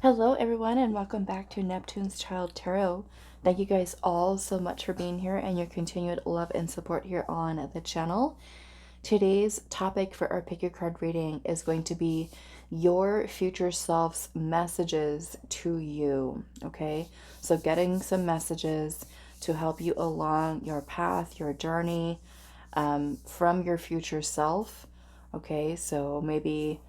Hello everyone and welcome back to Neptune's Child Tarot. Thank you guys all so much for being here and your continued love and support here on the channel. Today's topic for our pick your card reading is going to be your future self's messages to you. Okay, so getting some messages to help you along your path, your journey, from your future self. Okay, so maybe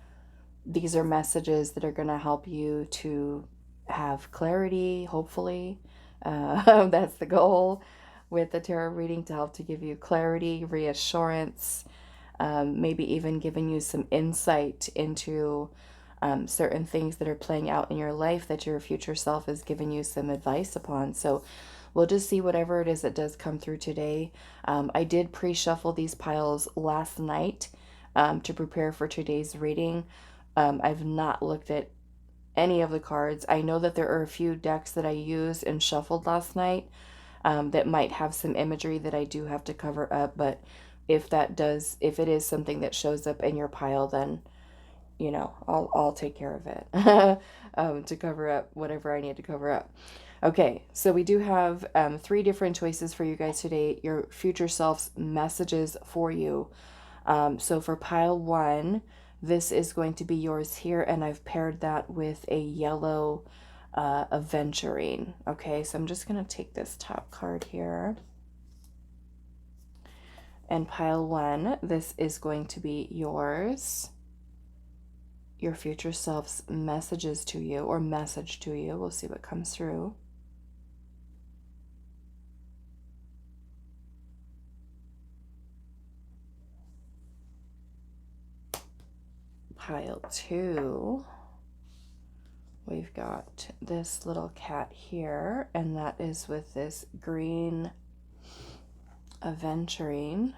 these are messages that are going to help you to have clarity, hopefully. That's the goal with the tarot reading, to help to give you clarity, reassurance, maybe even giving you some insight into certain things that are playing out in your life that your future self is giving you some advice upon. So we'll just see whatever it is that does come through today. I did pre-shuffle these piles last night to prepare for today's reading. I've not looked at any of the cards. I know that there are a few decks that I used and shuffled last night that might have some imagery that I do have to cover up, but if it is something that shows up in your pile, then you know, I'll take care of it to cover up whatever I need to cover up. Okay, so we do have 3 different choices for you guys today. Your future self's messages for you. So for pile 1, this is going to be yours here, and I've paired that with a yellow Aventurine. Okay, so I'm just going to take this top card here. And pile 1, this is going to be yours. Your future self's messages to you, or message to you. We'll see what comes through. Pile 2, we've got this little cat here, and that is with this green Aventurine.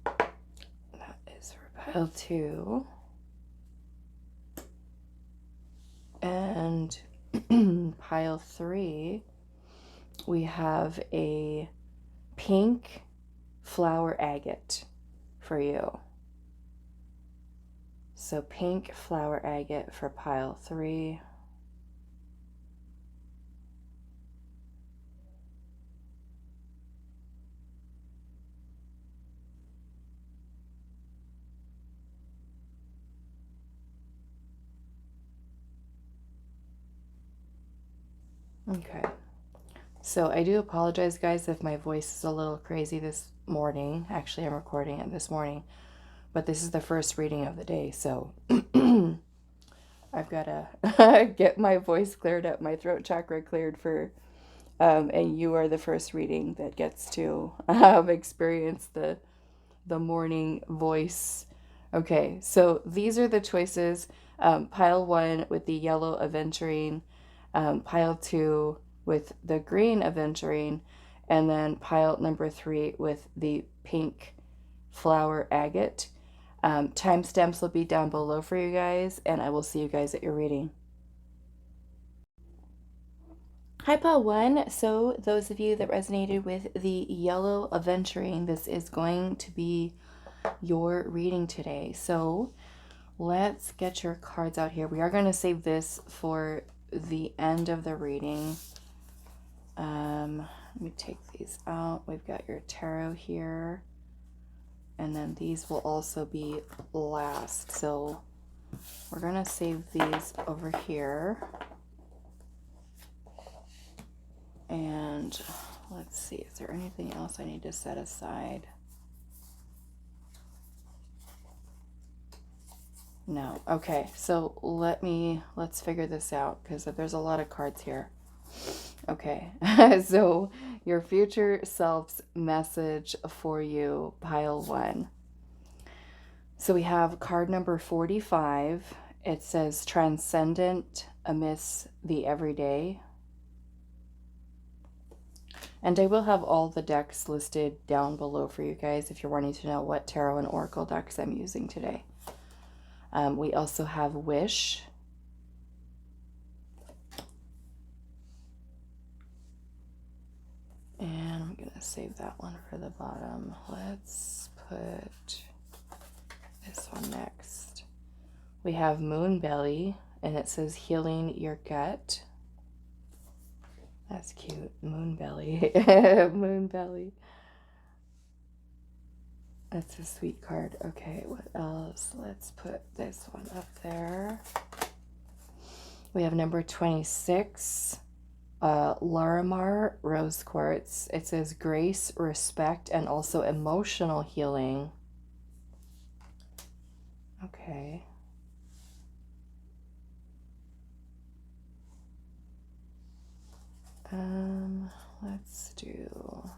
That is for pile 2. And pile 3, we have a pink flower agate for you. So pink flower agate for pile 3. Okay, so I do apologize, guys, if my voice is a little crazy this morning. Actually, I'm recording it this morning, but this is the first reading of the day, so I've got to get my voice cleared up, my throat chakra cleared for, and you are the first reading that gets to experience the morning voice. Okay, so these are the choices. Pile 1 with the yellow Aventurine, pile 2 with the green Aventurine, and then pile number 3 with the pink flower agate. Timestamps will be down below for you guys, and I will see you guys at your reading. Hi, pile 1. So those of you that resonated with the yellow Aventurine, this is going to be your reading today. So let's get your cards out here. We are going to save this for the end of the reading. Let me take these out. We've got your tarot here, and then these will also be last. So we're going to save these over here. And let's see, is there anything else I need to set aside? No. Okay, so let's figure this out, because there's a lot of cards here. Okay, so your future self's message for you, pile 1. So we have card number 45. It says transcendent amidst the everyday. And I will have all the decks listed down below for you guys if you're wanting to know what tarot and oracle decks I'm using today. We also have wish. And save that one for the bottom. Let's put this one next. We have Moon Belly, and it says healing your gut. That's cute. Moon Belly. Moon Belly. That's a sweet card. Okay, what else? Let's put this one up there. We have number 26, Larimar Rose Quartz. It says grace, respect, and also emotional healing. Okay. Let's do...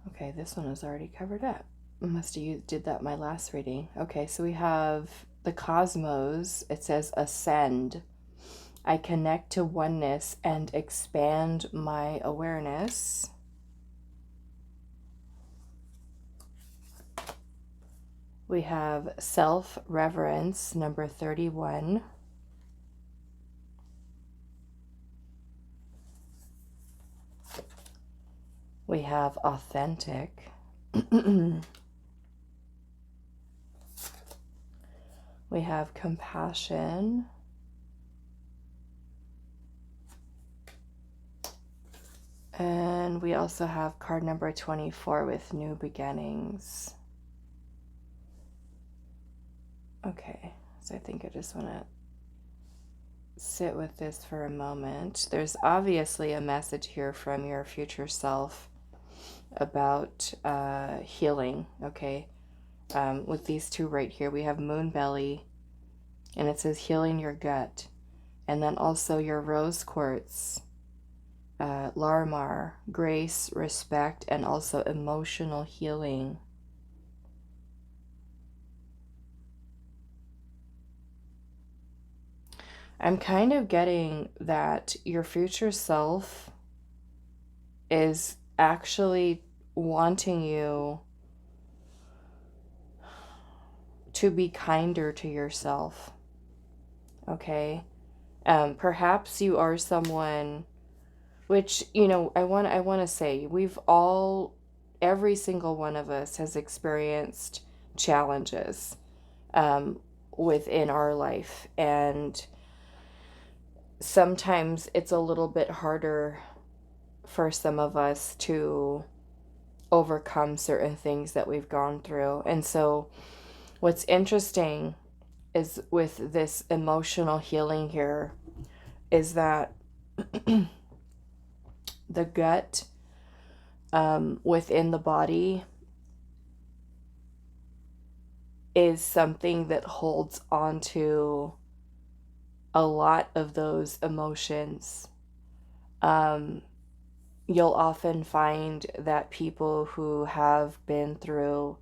Okay, this one was already covered up. Must have did that my last reading. Okay, so we have the cosmos. It says ascend. I connect to oneness and expand my awareness. We have self-reverence, number 31. We have authentic. We have compassion. And we also have card number 24 with new beginnings. Okay, so I think I just want to sit with this for a moment. There's obviously a message here from your future self about healing, okay? With these two right here, we have Moon Belly, and it says healing your gut. And then also your rose quartz, Larimar, grace, respect, and also emotional healing. I'm kind of getting that your future self is actually wanting you to be kinder to yourself, okay? Perhaps you are someone, which, you know, I want to say, every single one of us has experienced challenges within our life, and sometimes it's a little bit harder for some of us to overcome certain things that we've gone through. And so what's interesting is with this emotional healing here is that the gut within the body is something that holds on to a lot of those emotions. You'll often find that people who have been through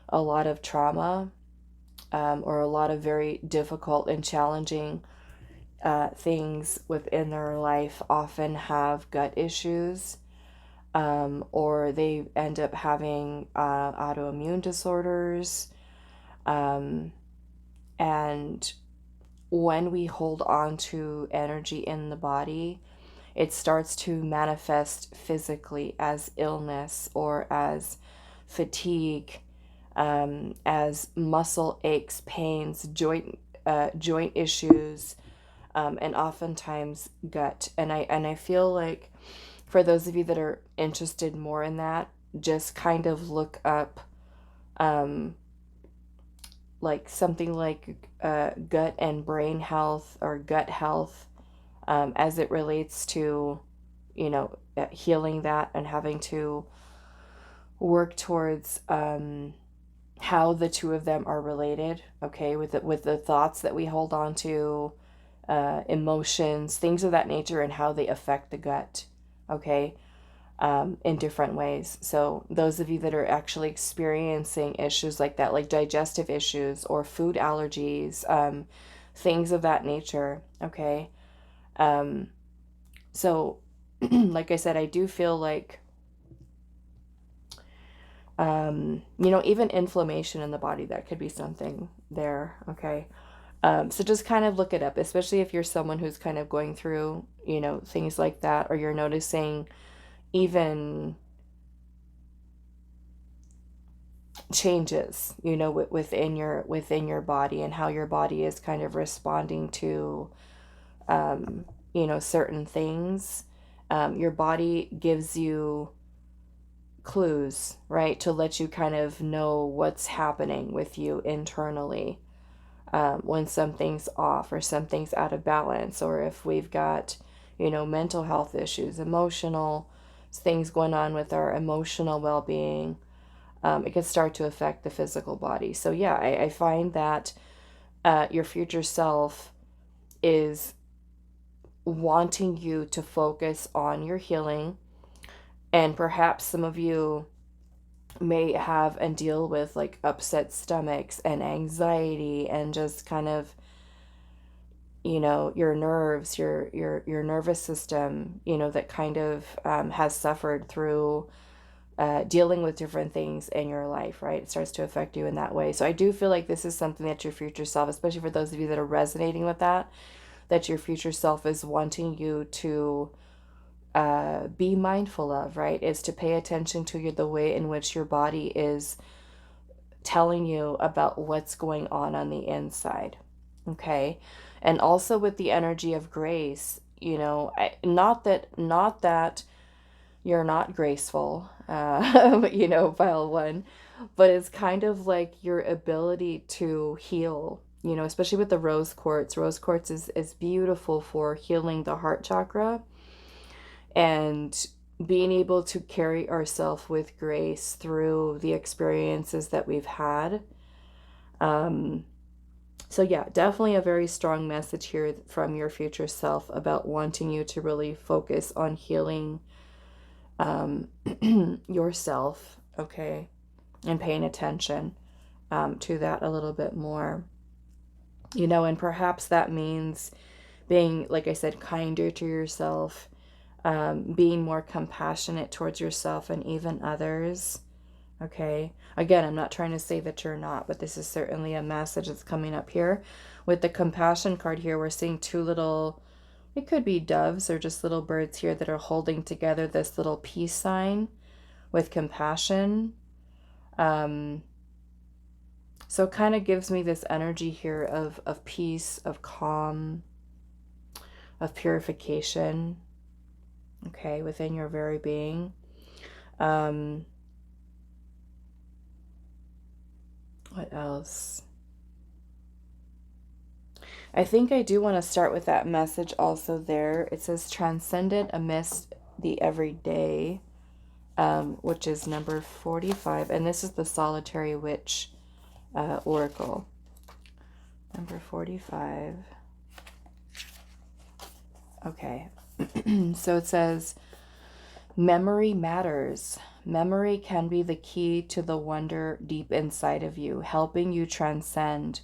a lot of trauma or a lot of very difficult and challenging things within their life often have gut issues, or they end up having autoimmune disorders. And when we hold on to energy in the body, it starts to manifest physically as illness or as fatigue, as muscle aches, pains, joint issues, and oftentimes gut. And I feel like for those of you that are interested more in that, just kind of look up like something like gut and brain health or gut health, as it relates to, you know, healing that and having to work towards how the two of them are related, okay, with the thoughts that we hold on to, emotions, things of that nature, and how they affect the gut, okay, in different ways. So those of you that are actually experiencing issues like that, like digestive issues or food allergies, things of that nature, okay. So like I said, I do feel like, you know, even inflammation in the body, that could be something there, okay. So just kind of look it up, especially if you're someone who's kind of going through, things like that, or you're noticing even changes, within your body, and how your body is kind of responding to, certain things. Your body gives you clues, right, to let you kind of know what's happening with you internally, when something's off or something's out of balance, or if we've got, mental health issues, emotional things going on with our emotional well-being. It can start to affect the physical body. So yeah, I find that your future self is wanting you to focus on your healing, and perhaps some of you may have and deal with like upset stomachs and anxiety, and just kind of, your nerves, your nervous system, that kind of has suffered through dealing with different things in your life, right? It starts to affect you in that way. So I do feel like this is something that your future self, especially for those of you that are resonating with that your future self is wanting you to be mindful of, right? Is to pay attention to the way in which your body is telling you about what's going on the inside. Okay. And also with the energy of grace, not that you're not graceful, pile one, but it's kind of like your ability to heal, especially with the rose quartz. Rose quartz is beautiful for healing the heart chakra and being able to carry ourselves with grace through the experiences that we've had. So yeah, definitely a very strong message here from your future self about wanting you to really focus on healing yourself, okay, and paying attention to that a little bit more, and perhaps that means being, like I said, kinder to yourself, being more compassionate towards yourself and even others. Okay. Again, I'm not trying to say that you're not, but this is certainly a message that's coming up here. With the compassion card here, we're seeing two little, it could be doves or just little birds here that are holding together this little peace sign with compassion. So it kind of gives me this energy here of peace, of calm, of purification, okay, within your very being. What else? I think I do want to start with that message also there. It says transcendent amidst the everyday, which is number 45. And this is the Solitary Witch Oracle. Number 45. Okay. So it says, memory matters. Memory can be the key to the wonder deep inside of you, helping you transcend,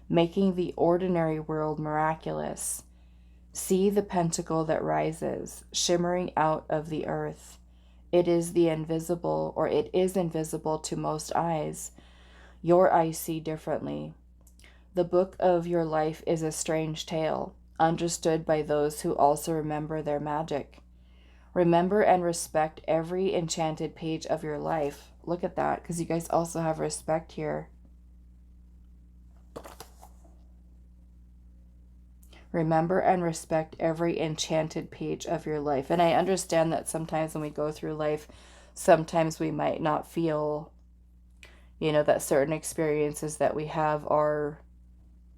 making the ordinary world miraculous. See the pentacle that rises, shimmering out of the earth. It is invisible to most eyes. Your eyes see differently. The book of your life is a strange tale, understood by those who also remember their magic. Remember and respect every enchanted page of your life. Look at that, because you guys also have respect here. Remember and respect every enchanted page of your life. And I understand that sometimes when we go through life, sometimes we might not feel, that certain experiences that we have are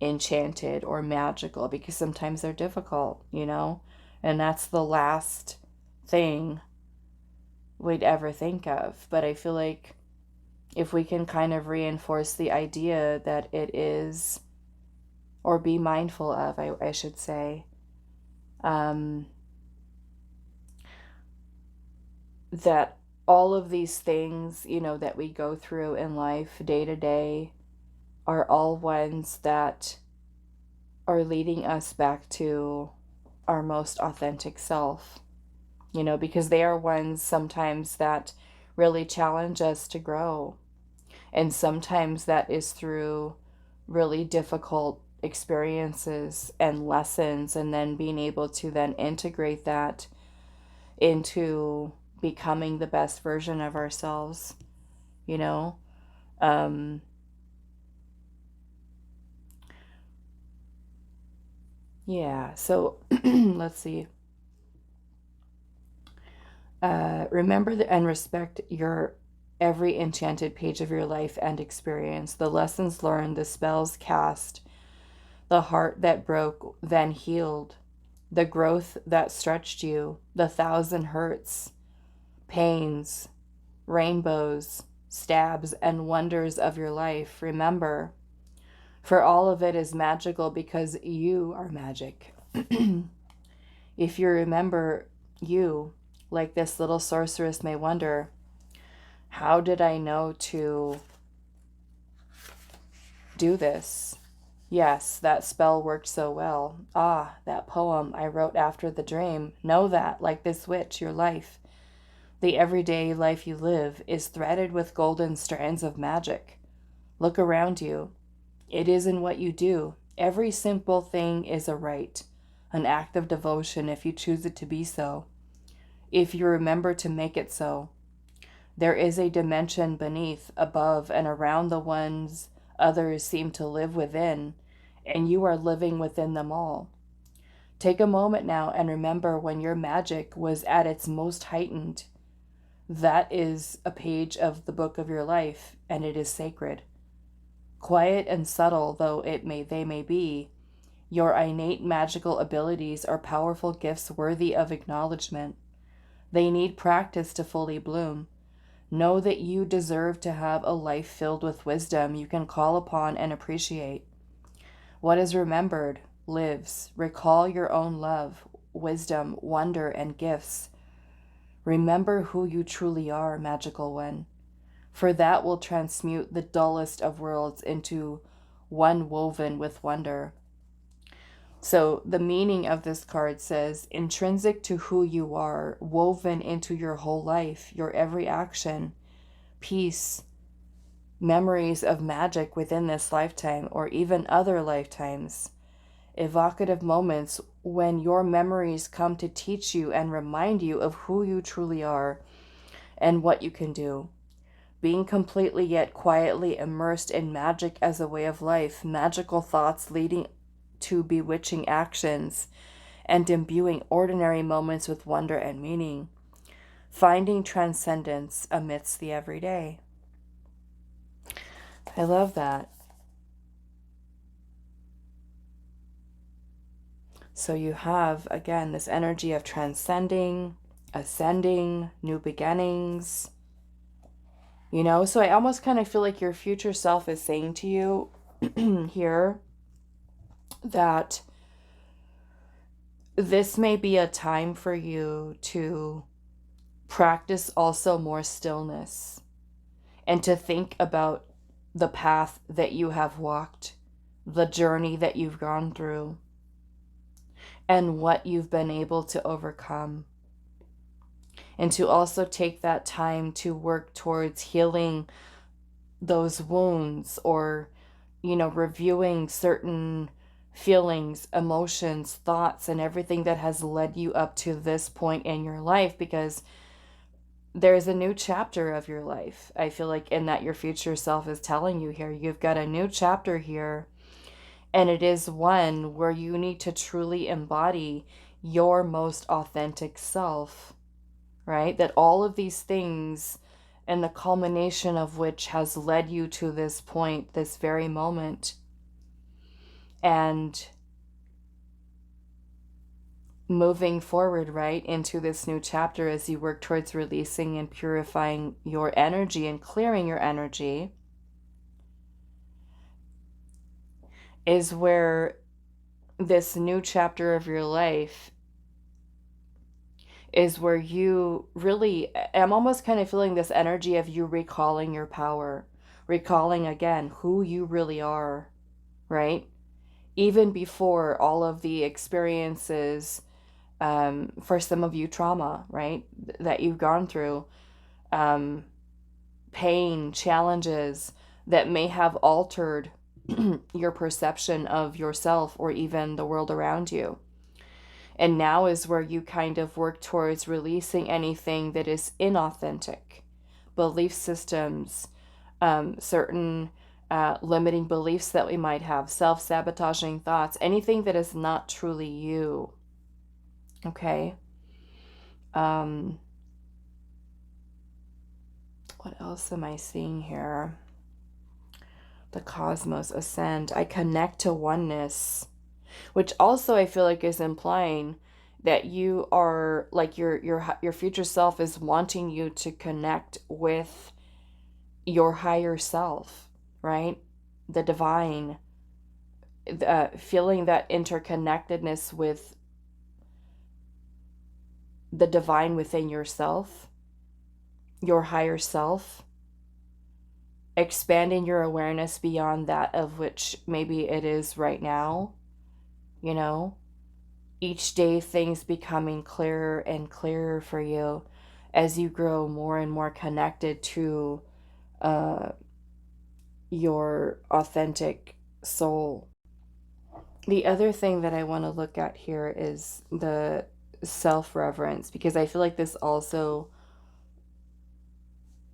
enchanted or magical, because sometimes they're difficult, and that's the last thing we'd ever think of. But I feel like if we can kind of reinforce the idea that it is, or be mindful of, I should say, that all of these things, that we go through in life day to day are all ones that are leading us back to our most authentic self, because they are ones sometimes that really challenge us to grow. And sometimes that is through really difficult experiences and lessons, and then being able to then integrate that into becoming the best version of ourselves, you know? Yeah, so let's see. Remember and respect your every enchanted page of your life and experience, the lessons learned, the spells cast, the heart that broke, then healed, the growth that stretched you, the thousand hurts, pains, rainbows, stabs, and wonders of your life. Remember, for all of it is magical because you are magic. If you remember you, like this little sorceress may wonder, how did I know to do this? Yes, that spell worked so well. Ah, that poem I wrote after the dream. Know that, like this witch, your life, the everyday life you live, is threaded with golden strands of magic. Look around you. It is in what you do. Every simple thing is a rite, an act of devotion if you choose it to be so, if you remember to make it so. There is a dimension beneath, above, and around the ones others seem to live within, and you are living within them all. Take a moment now and remember when your magic was at its most heightened. That is a page of the book of your life, and it is sacred. Quiet and subtle though they may be, your innate magical abilities are powerful gifts worthy of acknowledgement. They need practice to fully bloom. Know that you deserve to have a life filled with wisdom you can call upon and appreciate. What is remembered lives. Recall your own love, wisdom, wonder, and gifts. Remember who you truly are, magical one, for that will transmute the dullest of worlds into one woven with wonder. So the meaning of this card says, intrinsic to who you are, woven into your whole life, your every action, peace, memories of magic within this lifetime or even other lifetimes, evocative moments when your memories come to teach you and remind you of who you truly are and what you can do. Being completely yet quietly immersed in magic as a way of life, magical thoughts leading to bewitching actions, and imbuing ordinary moments with wonder and meaning. Finding transcendence amidst the everyday. I love that. So you have, again, this energy of transcending, ascending, new beginnings. You know, so I almost kind of feel like your future self is saying to you here that this may be a time for you to practice also more stillness and to think about the path that you have walked, the journey that you've gone through, and what you've been able to overcome. And to also take that time to work towards healing those wounds or, you know, reviewing certain feelings, emotions, thoughts, and everything that has led you up to this point in your life, because there's a new chapter of your life. I feel like in that your future self is telling you here, you've got a new chapter here, and it is one where you need to truly embody your most authentic self, right? That all of these things and the culmination of which has led you to this point, this very moment. And moving forward, right, into this new chapter as you work towards releasing and purifying your energy and clearing your energy, is where this new chapter of your life is where you really, I'm almost kind of feeling this energy of you recalling your power, recalling again who you really are, right? Even before all of the experiences, for some of you, trauma, right, that you've gone through, pain, challenges that may have altered your perception of yourself or even the world around you. And now is where you kind of work towards releasing anything that is inauthentic, belief systems, certain limiting beliefs that we might have, self-sabotaging thoughts, anything that is not truly you. Okay. What else am I seeing here? The cosmos ascend. I connect to oneness, which also I feel like is implying that you are like your future self is wanting you to connect with your higher self, right? The divine, feeling that interconnectedness with the divine within yourself, your higher self, expanding your awareness beyond that of which maybe it is right now, you know, each day things becoming clearer and clearer for you as you grow more and more connected to your authentic soul. The other thing that I want to look at here is the self-reverence, because I feel like this also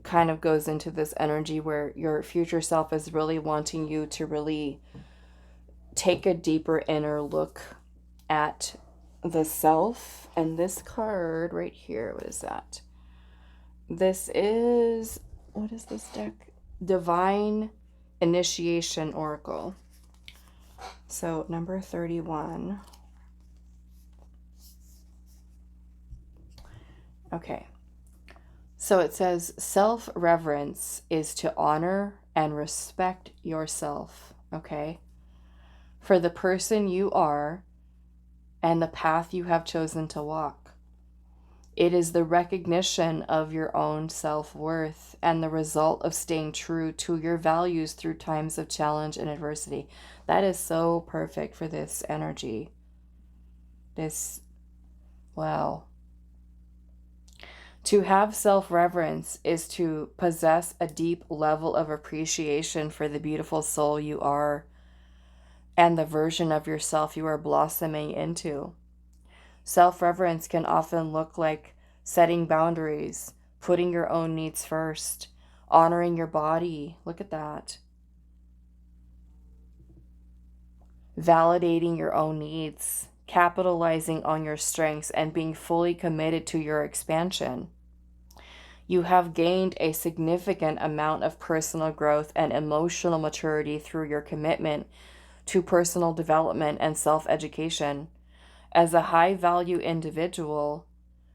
kind of goes into this energy where your future self is really wanting you to really take a deeper inner look at the self. And this card right here, what is that? This is, what is this deck? Divine Initiation Oracle. So number 31. Okay. So it says self-reverence is to honor and respect yourself, okay? For the person you are and the path you have chosen to walk. It is the recognition of your own self-worth and the result of staying true to your values through times of challenge and adversity. That is so perfect for this energy. Wow. To have self-reverence is to possess a deep level of appreciation for the beautiful soul you are and the version of yourself you are blossoming into. Self-reverence can often look like setting boundaries, putting your own needs first, honoring your body. Look at that. Validating your own needs, capitalizing on your strengths, and being fully committed to your expansion. You have gained a significant amount of personal growth and emotional maturity through your commitment to personal development and self-education. As a high-value individual,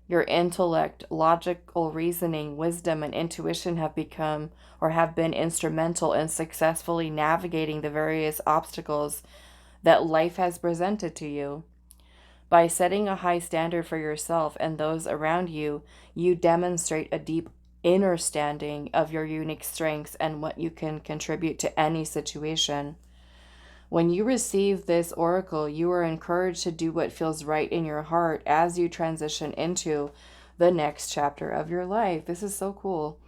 your intellect, logical reasoning, wisdom, and intuition have become or have been instrumental in successfully navigating the various obstacles that life has presented to you. By setting a high standard for yourself and those around you, you demonstrate a deep understanding of your unique strengths and what you can contribute to any situation. When you receive this oracle, you are encouraged to do what feels right in your heart as you transition into the next chapter of your life. This is so cool.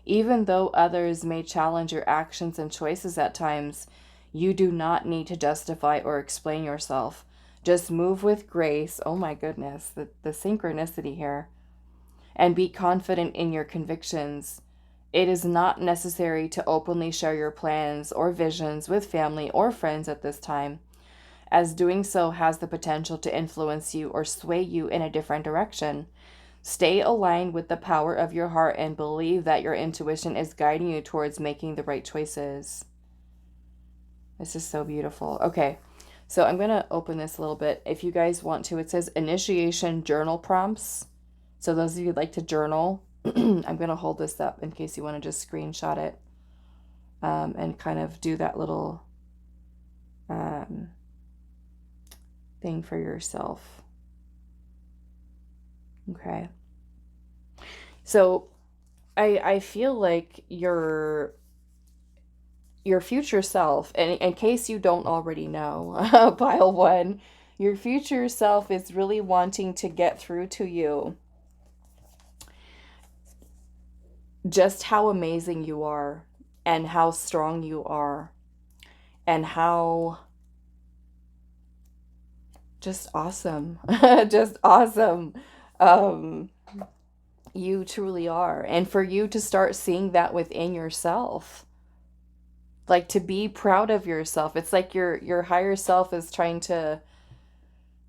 Even though others may challenge your actions and choices at times, you do not need to justify or explain yourself. Just move with grace. Oh my goodness, the synchronicity here. And be confident in your convictions. It is not necessary to openly share your plans or visions with family or friends at this time, as doing so has the potential to influence you or sway you in a different direction. Stay aligned with the power of your heart and believe that your intuition is guiding you towards making the right choices. This is so beautiful. Okay, so I'm going to open this a little bit. If you guys want to, it says initiation journal prompts. So those of you who'd like to journal, I'm going to hold this up in case you want to just screenshot it and kind of do that little thing for yourself. Okay. So I feel like your future self, and in case you don't already know, pile one, your future self is really wanting to get through to you just how amazing you are and how strong you are and how just awesome, just awesome you truly are. And for you to start seeing that within yourself, like to be proud of yourself. It's like your higher self is trying to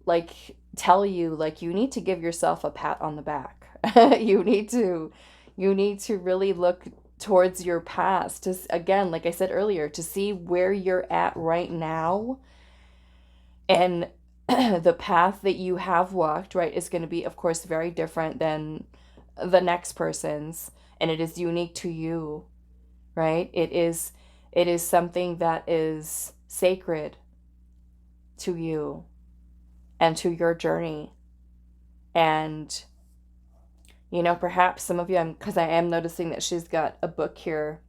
like tell you like you need to give yourself a pat on the back. You need to really look towards your past to, again, like I said earlier, to see where you're at right now, and the path that you have walked, right, is going to be, of course, very different than the next person's, and it is unique to you, right? It is something that is sacred to you and to your journey. And perhaps some of you, because I am noticing that she's got a book here.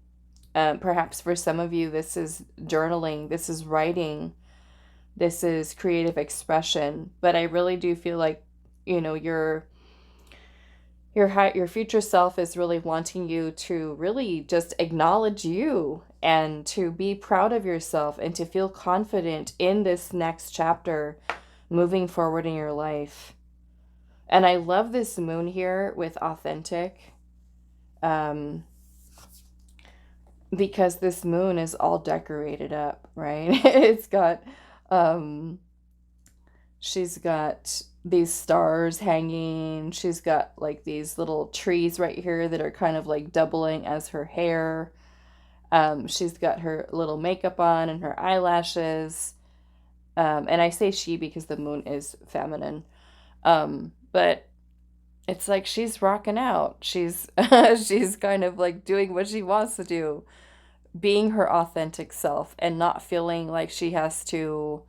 Perhaps for some of you, this is journaling, this is writing, this is creative expression. But I really do feel like, your future self is really wanting you to really just acknowledge you and to be proud of yourself and to feel confident in this next chapter moving forward in your life. And I love this moon here with authentic, because this moon is all decorated up, right? She's got these stars hanging. She's got like these little trees right here that are kind of like doubling as her hair. She's got her little makeup on and her eyelashes. And I say she because the moon is feminine. But it's like she's rocking out. She's she's kind of like doing what she wants to do, being her authentic self and not feeling like she has to,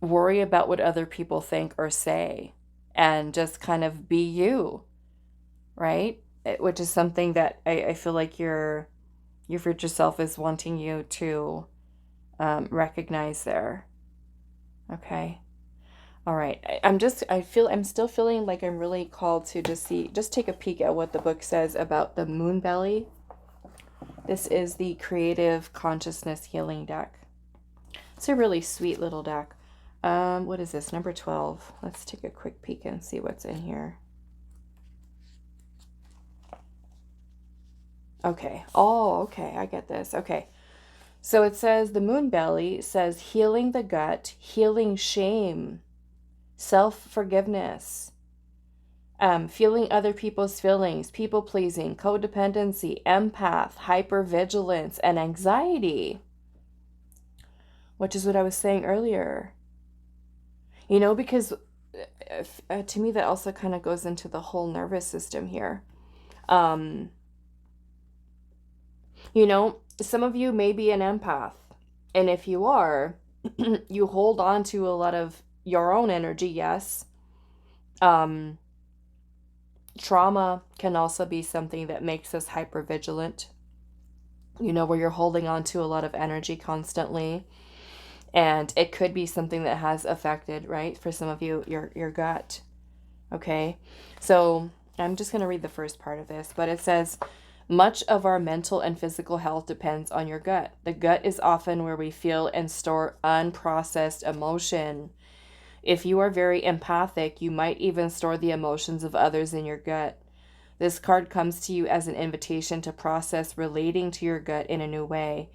worry about what other people think or say, and just kind of be you, right? Which is something that I feel like your future self is wanting you to recognize there. Okay. All right. I'm still feeling like I'm really called to just take a peek at what the book says about the moon belly. This is the Creative Consciousness Healing deck. It's a really sweet little deck. What is this? Number 12. Let's take a quick peek and see what's in here. Okay. Oh, okay. I get this. Okay. So it says the moon belly says healing the gut, healing shame, self-forgiveness, feeling other people's feelings, people-pleasing, codependency, empath, hypervigilance, and anxiety, which is what I was saying earlier. Because to me that also kind of goes into the whole nervous system here. Some of you may be an empath, and if you are, you hold on to a lot of your own energy, yes. Trauma can also be something that makes us hypervigilant, where you're holding on to a lot of energy constantly. And it could be something that has affected, right, for some of you, your gut. Okay, so I'm just going to read the first part of this, but it says, much of our mental and physical health depends on your gut. The gut is often where we feel and store unprocessed emotion. If you are very empathic, you might even store the emotions of others in your gut. This card comes to you as an invitation to process relating to your gut in a new way.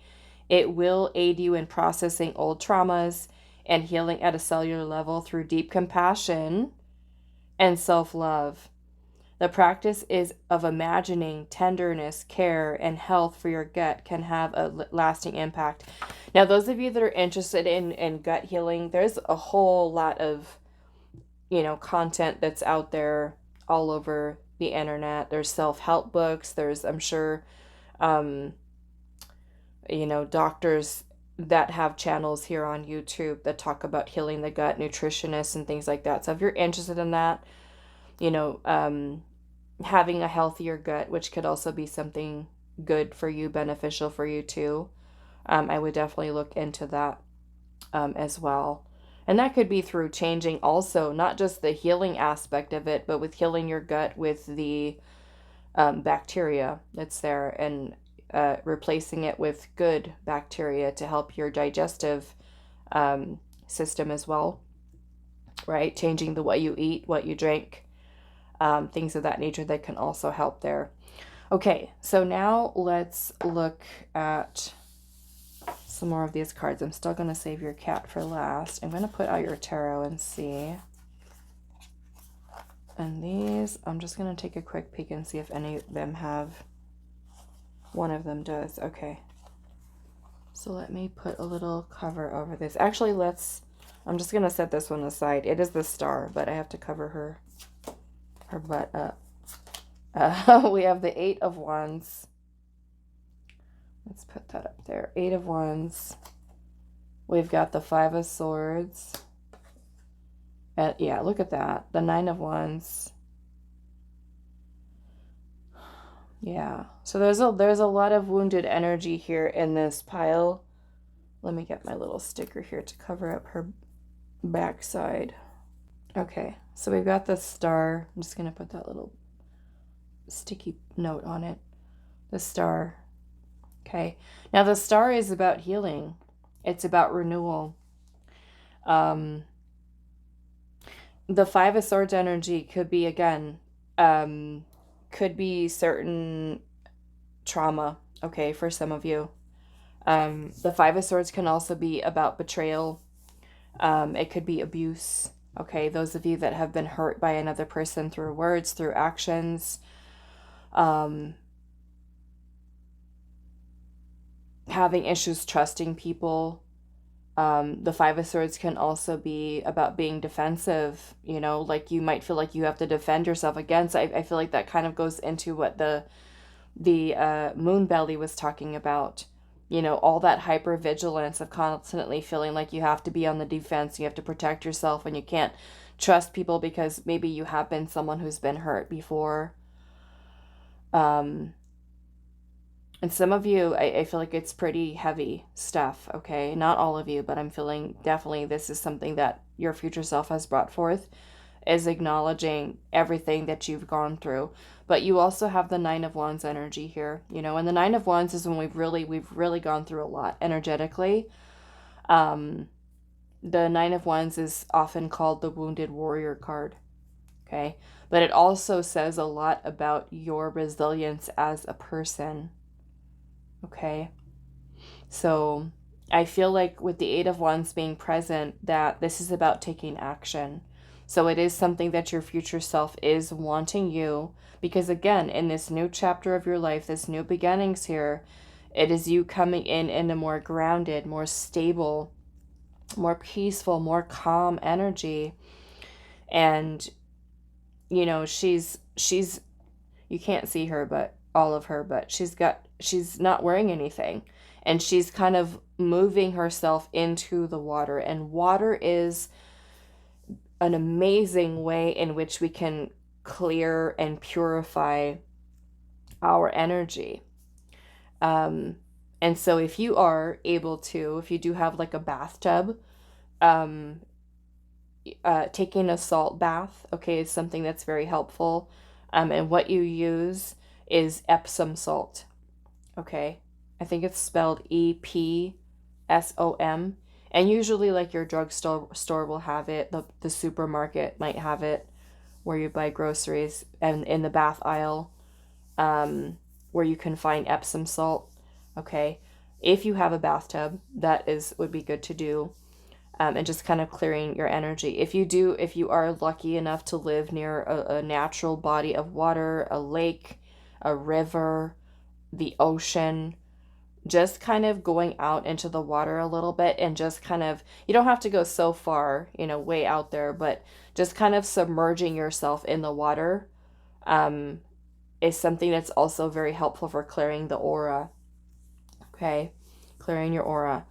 It will aid you in processing old traumas and healing at a cellular level through deep compassion and self-love. The practice is of imagining tenderness, care, and health for your gut can have a lasting impact. Now, those of you that are interested in gut healing, there's a whole lot of, content that's out there all over the internet. There's self-help books. There's, I'm sure, doctors that have channels here on YouTube that talk about healing the gut, nutritionists and things like that. So if you're interested in that, having a healthier gut, which could also be something good for you, beneficial for you too, I would definitely look into that as well. And that could be through changing also, not just the healing aspect of it, but with healing your gut with the bacteria that's there. And replacing it with good bacteria to help your digestive system as well, right? Changing the what you eat, what you drink, things of that nature that can also help there. Okay, so now let's look at some more of these cards. I'm still going to save your cat for last. I'm going to put out your tarot and see. And these, I'm just going to take a quick peek and see if any of them have. One of them does. Okay. So let me put a little cover over this. Actually, I'm just going to set this one aside. It is the Star, but I have to cover her butt up. We have the Eight of Wands. Let's put that up there. Eight of Wands. We've got the Five of Swords. Yeah, look at that. The Nine of Wands. Yeah. So there's a lot of wounded energy here in this pile. Let me get my little sticker here to cover up her backside. Okay. So we've got the Star. I'm just going to put that little sticky note on it. The Star. Okay. Now the Star is about healing. It's about renewal. The Five of Swords energy could be, again, could be certain trauma, okay, for some of you. The Five of Swords can also be about betrayal. It could be abuse, okay? Those of you that have been hurt by another person through words, through actions, having issues trusting people. The Five of Swords can also be about being defensive, you know, like you might feel like you have to defend yourself against. I feel like that kind of goes into what the moon belly was talking about, you know, all that hypervigilance of constantly feeling like you have to be on the defense, you have to protect yourself, and you can't trust people because maybe you have been someone who's been hurt before. And some of you, I feel like it's pretty heavy stuff, okay? Not all of you, but I'm feeling definitely this is something that your future self has brought forth, is acknowledging everything that you've gone through. But you also have the Nine of Wands energy here, you know, and the Nine of Wands is when we've really gone through a lot energetically. The Nine of Wands is often called the Wounded Warrior card, okay? But it also says a lot about your resilience as a person. Okay, so I feel like with the Eight of Wands being present, that this is about taking action. So it is something that your future self is wanting you, because again, in this new chapter of your life, this new beginnings here, it is you coming in a more grounded, more stable, more peaceful, more calm energy. And, you know, she's, you can't see her, but all of her, but she's not wearing anything, and she's kind of moving herself into the water, and water is an amazing way in which we can clear and purify our energy. And so if you are able to, if you do have like a bathtub, taking a salt bath, okay, is something that's very helpful. And what you use is Epsom salt, okay? I think it's spelled Epsom, and usually like your drugstore will have it, the supermarket might have it where you buy groceries, and in the bath aisle, where you can find Epsom salt, okay? If you have a bathtub, that would be good to do, and just kind of clearing your energy. If you are lucky enough to live near a natural body of water, a lake, a river, the ocean, just kind of going out into the water a little bit, and just kind of, you don't have to go so far, you know, way out there, but just kind of submerging yourself in the water is something that's also very helpful for clearing the aura, okay? Clearing your aura.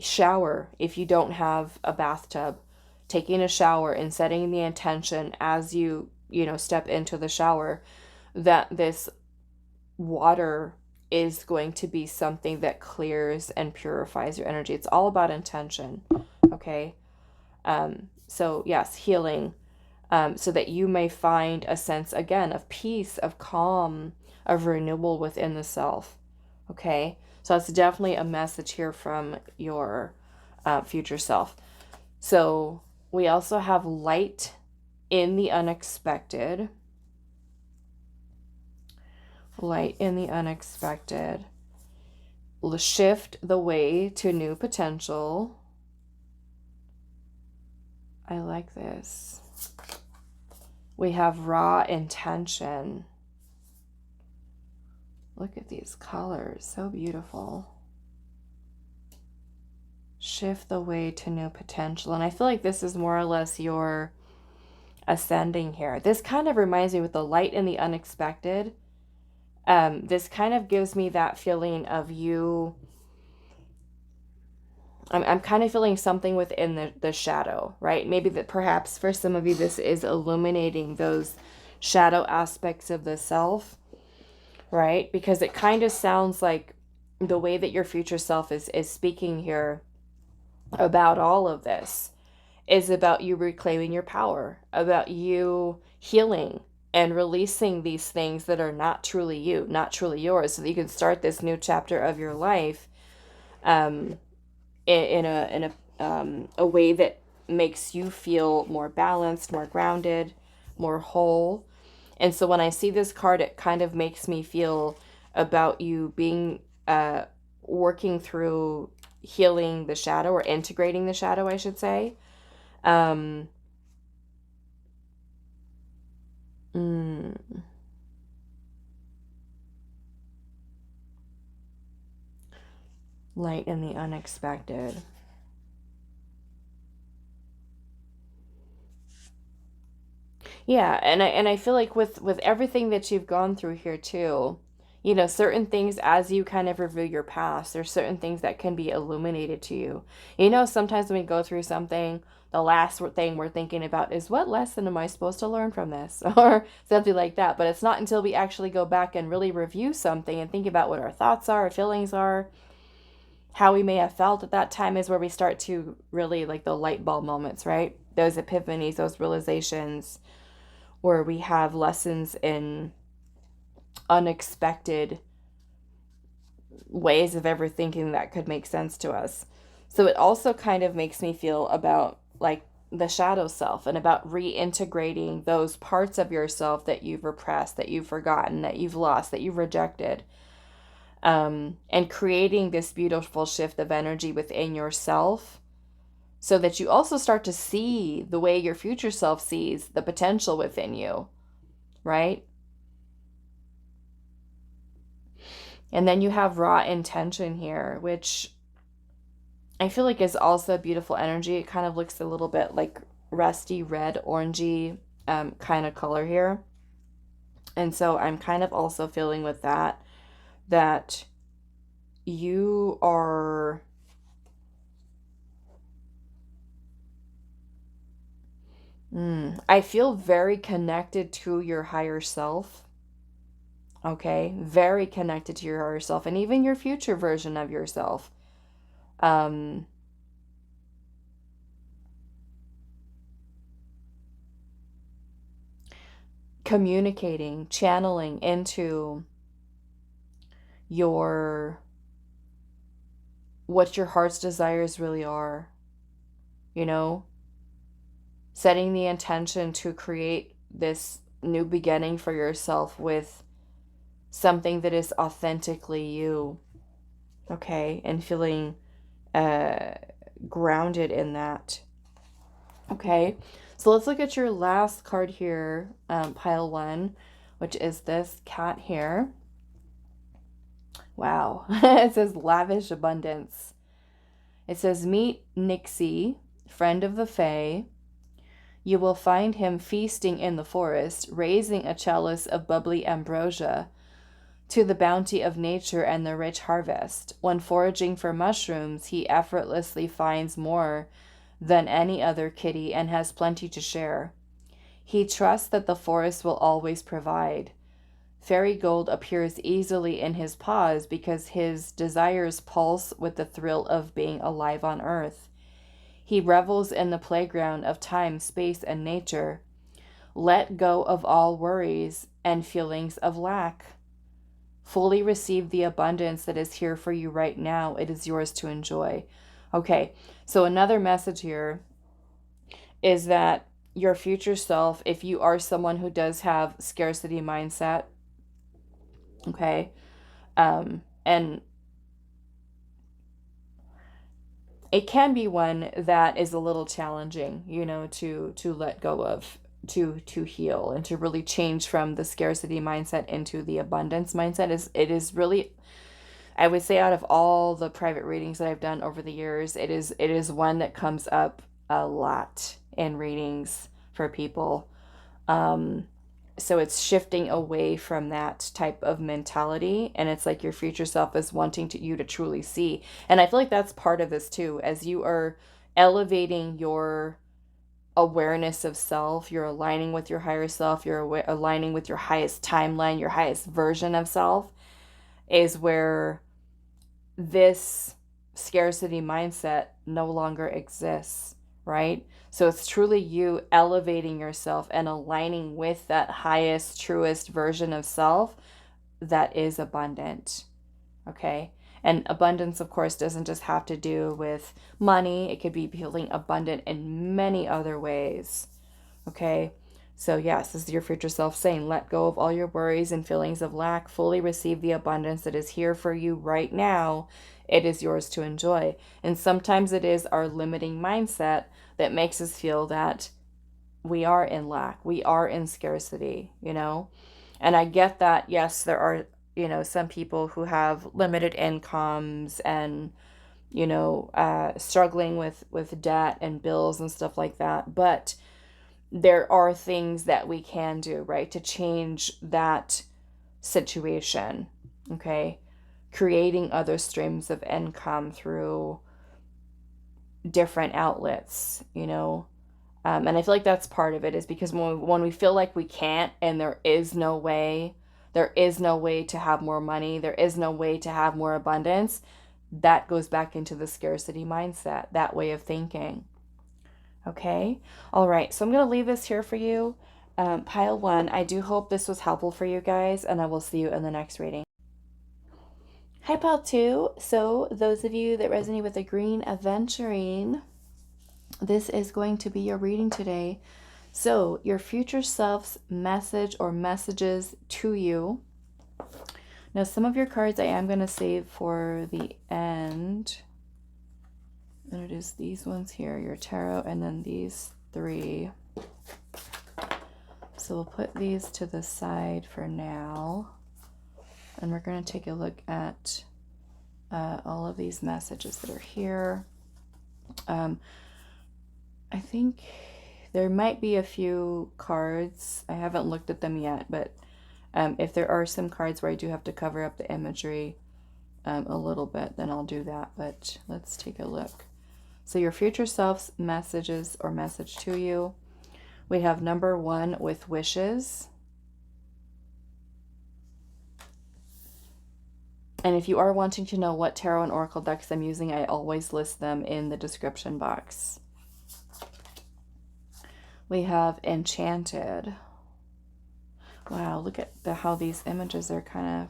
Shower, if you don't have a bathtub, taking a shower and setting the intention as you step into the shower, that this water is going to be something that clears and purifies your energy. It's all about intention, okay? So yes, healing, so that you may find a sense, again, of peace, of calm, of renewal within the self. Okay, so that's definitely a message here from your future self. So we also have light in the unexpected. Light in the unexpected. Shift the way to new potential. I like this. We have raw intention. Look at these colors, so beautiful. Shift the way to new potential. And I feel like this is more or less your ascending here. This kind of reminds me with the light in the unexpected. This kind of gives me that feeling of you. I'm kind of feeling something within the shadow, right? Maybe that perhaps for some of you, this is illuminating those shadow aspects of the self, right? Because it kind of sounds like the way that your future self is speaking here about all of this is about you reclaiming your power, about you healing and releasing these things that are not truly you, not truly yours, so that you can start this new chapter of your life in a way that makes you feel more balanced, more grounded, more whole. And so when I see this card, it kind of makes me feel about you being working through healing the shadow, or integrating the shadow, I should say. Light in the unexpected. Yeah, and I feel like with everything that you've gone through here too, you know, certain things, as you kind of review your past, there's certain things that can be illuminated to you. You know, sometimes when we go through something, the last thing we're thinking about is, what lesson am I supposed to learn from this? Or something like that. But it's not until we actually go back and really review something and think about what our thoughts are, our feelings are, how we may have felt at that time, is where we start to really, like, the light bulb moments, right? Those epiphanies, those realizations, where we have lessons in unexpected ways of ever thinking that could make sense to us. So it also kind of makes me feel about, like, the shadow self, and about reintegrating those parts of yourself that you've repressed, that you've forgotten, that you've lost, that you've rejected, and creating this beautiful shift of energy within yourself, so that you also start to see the way your future self sees the potential within you, right? And then you have raw intention here, which I feel like is also a beautiful energy. It kind of looks a little bit like rusty red, orangey kind of color here. And so I'm kind of also feeling with that you are I feel very connected to your higher self. Okay, very connected to your higher self, and even your future version of yourself. Communicating, channeling into what your heart's desires really are, you know, setting the intention to create this new beginning for yourself with something that is authentically you, okay, and feeling grounded in that. Okay, so let's look at your last card here, pile 1, which is this cat here. Wow. It says lavish abundance. It says, meet Nixie, friend of the Fae. You will find him feasting in the forest, raising a chalice of bubbly ambrosia to the bounty of nature and the rich harvest. When foraging for mushrooms, he effortlessly finds more than any other kitty and has plenty to share. He trusts that the forest will always provide. Fairy gold appears easily in his paws because his desires pulse with the thrill of being alive on earth. He revels in the playground of time, space, and nature. Let go of all worries and feelings of lack. Fully receive the abundance that is here for you right now. It is yours to enjoy. Okay, so another message here is that your future self, if you are someone who does have scarcity mindset, okay, and it can be one that is a little challenging, you know, to let go of, to heal, and to really change from the scarcity mindset into the abundance mindset. It is really, I would say, out of all the private readings that I've done over the years, it is one that comes up a lot in readings for people. So it's shifting away from that type of mentality, and it's like your future self is wanting you to truly see. And I feel like that's part of this too, as you are elevating your awareness of self, you're aligning with your higher self, you're aligning with your highest timeline, your highest version of self, is where this scarcity mindset no longer exists, right? So it's truly you elevating yourself and aligning with that highest, truest version of self that is abundant, okay? And abundance, of course, doesn't just have to do with money. It could be feeling abundant in many other ways, okay? So yes, this is your future self saying, let go of all your worries and feelings of lack. Fully receive the abundance that is here for you right now. It is yours to enjoy. And sometimes it is our limiting mindset that makes us feel that we are in lack, we are in scarcity, you know? And I get that, yes, there are, you know, some people who have limited incomes and, you know, struggling with debt and bills and stuff like that. But there are things that we can do, right, to change that situation, okay? Creating other streams of income through different outlets, you know? And I feel like that's part of it, is because when we feel like we can't, and there is no way to have more money, there is no way to have more abundance, that goes back into the scarcity mindset, that way of thinking. Okay? All right, so I'm going to leave this here for you. Pile 1, I do hope this was helpful for you guys, and I will see you in the next reading. Hi, Pile 2. So those of you that resonate with the green Aventurine, this is going to be your reading today. So your future self's message or messages to you. Now, some of your cards I am going to save for the end. And it is these ones here, your tarot, and then these 3. So we'll put these to the side for now. And we're going to take a look at all of these messages that are here. I think there might be a few cards. I haven't looked at them yet, but if there are some cards where I do have to cover up the imagery a little bit, then I'll do that. But let's take a look. So your future self's messages or message to you. We have number 1 with wishes. And if you are wanting to know what tarot and oracle decks I'm using, I always list them in the description box. We have Enchanted. Wow, look at how these images are kind of...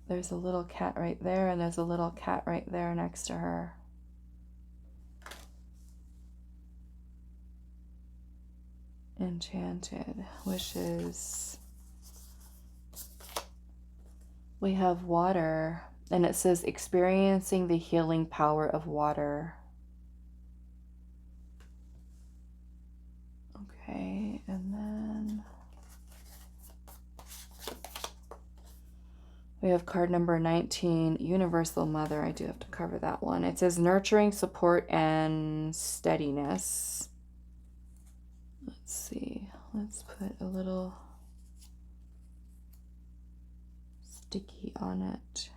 There's a little cat right there, and there's a little cat right there next to her. Enchanted. Wishes. We have water, and it says experiencing the healing power of water. Okay, and then we have card number 19, Universal Mother. I do have to cover that one. It says nurturing, support, and steadiness. Let's see. Let's put a little sticky on it.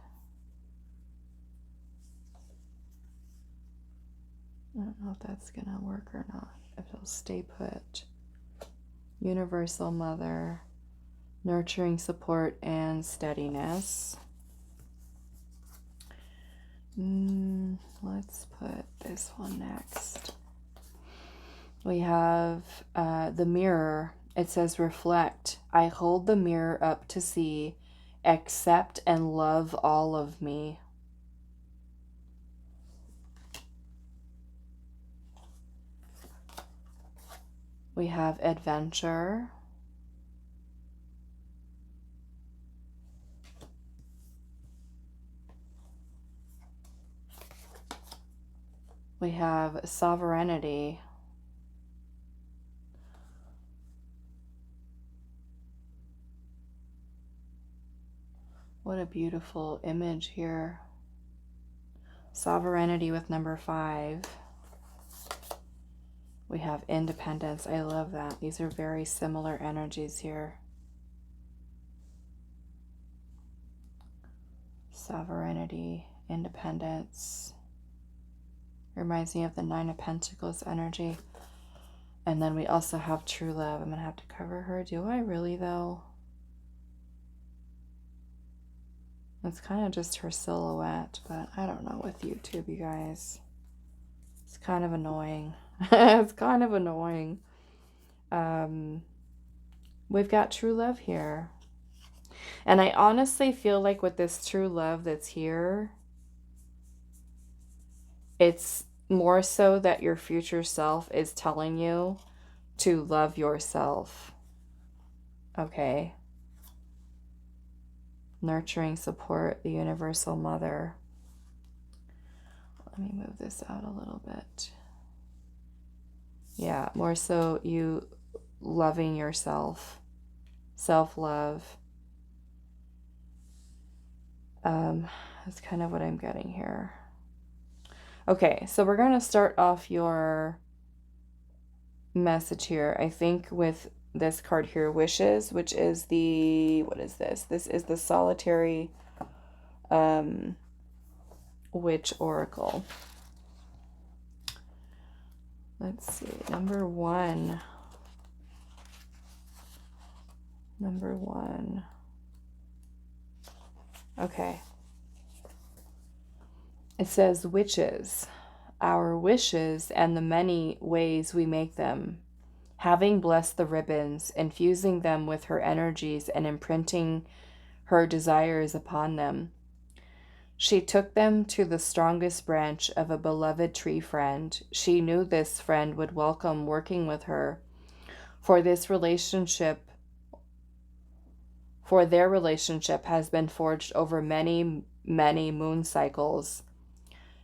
I don't know if that's gonna work or not, if it'll stay put. Universal Mother, nurturing, support, and steadiness. Let's put this one next. We have the Mirror, It says, reflect. I hold the mirror up to see, accept and love all of me. We have adventure. We have sovereignty. What a beautiful image here. Sovereignty with number 5. We have independence. I love that. These are very similar energies here. Sovereignty, independence. Reminds me of the 9 of Pentacles energy. And then we also have true love. I'm going to have to cover her. Do I really, though? It's kind of just her silhouette, but I don't know with YouTube, you guys. It's kind of annoying. It's kind of annoying. We've got true love here. And I honestly feel like with this true love that's here, it's more so that your future self is telling you to love yourself. Okay. Nurturing support, the universal mother. Let me move this out a little bit. Yeah, more so you loving yourself. Self-love. That's kind of what I'm getting here. Okay, so we're going to start off your message here, I think, with this card here, Wishes, which is the, what is this? This is the Solitary Witch Oracle. Let's see, number 1. Number 1. Okay. It says, witches, our wishes and the many ways we make them, having blessed the ribbons, infusing them with her energies and imprinting her desires upon them. She took them to the strongest branch of a beloved tree friend. She knew this friend would welcome working with her, for their relationship has been forged over many, many moon cycles.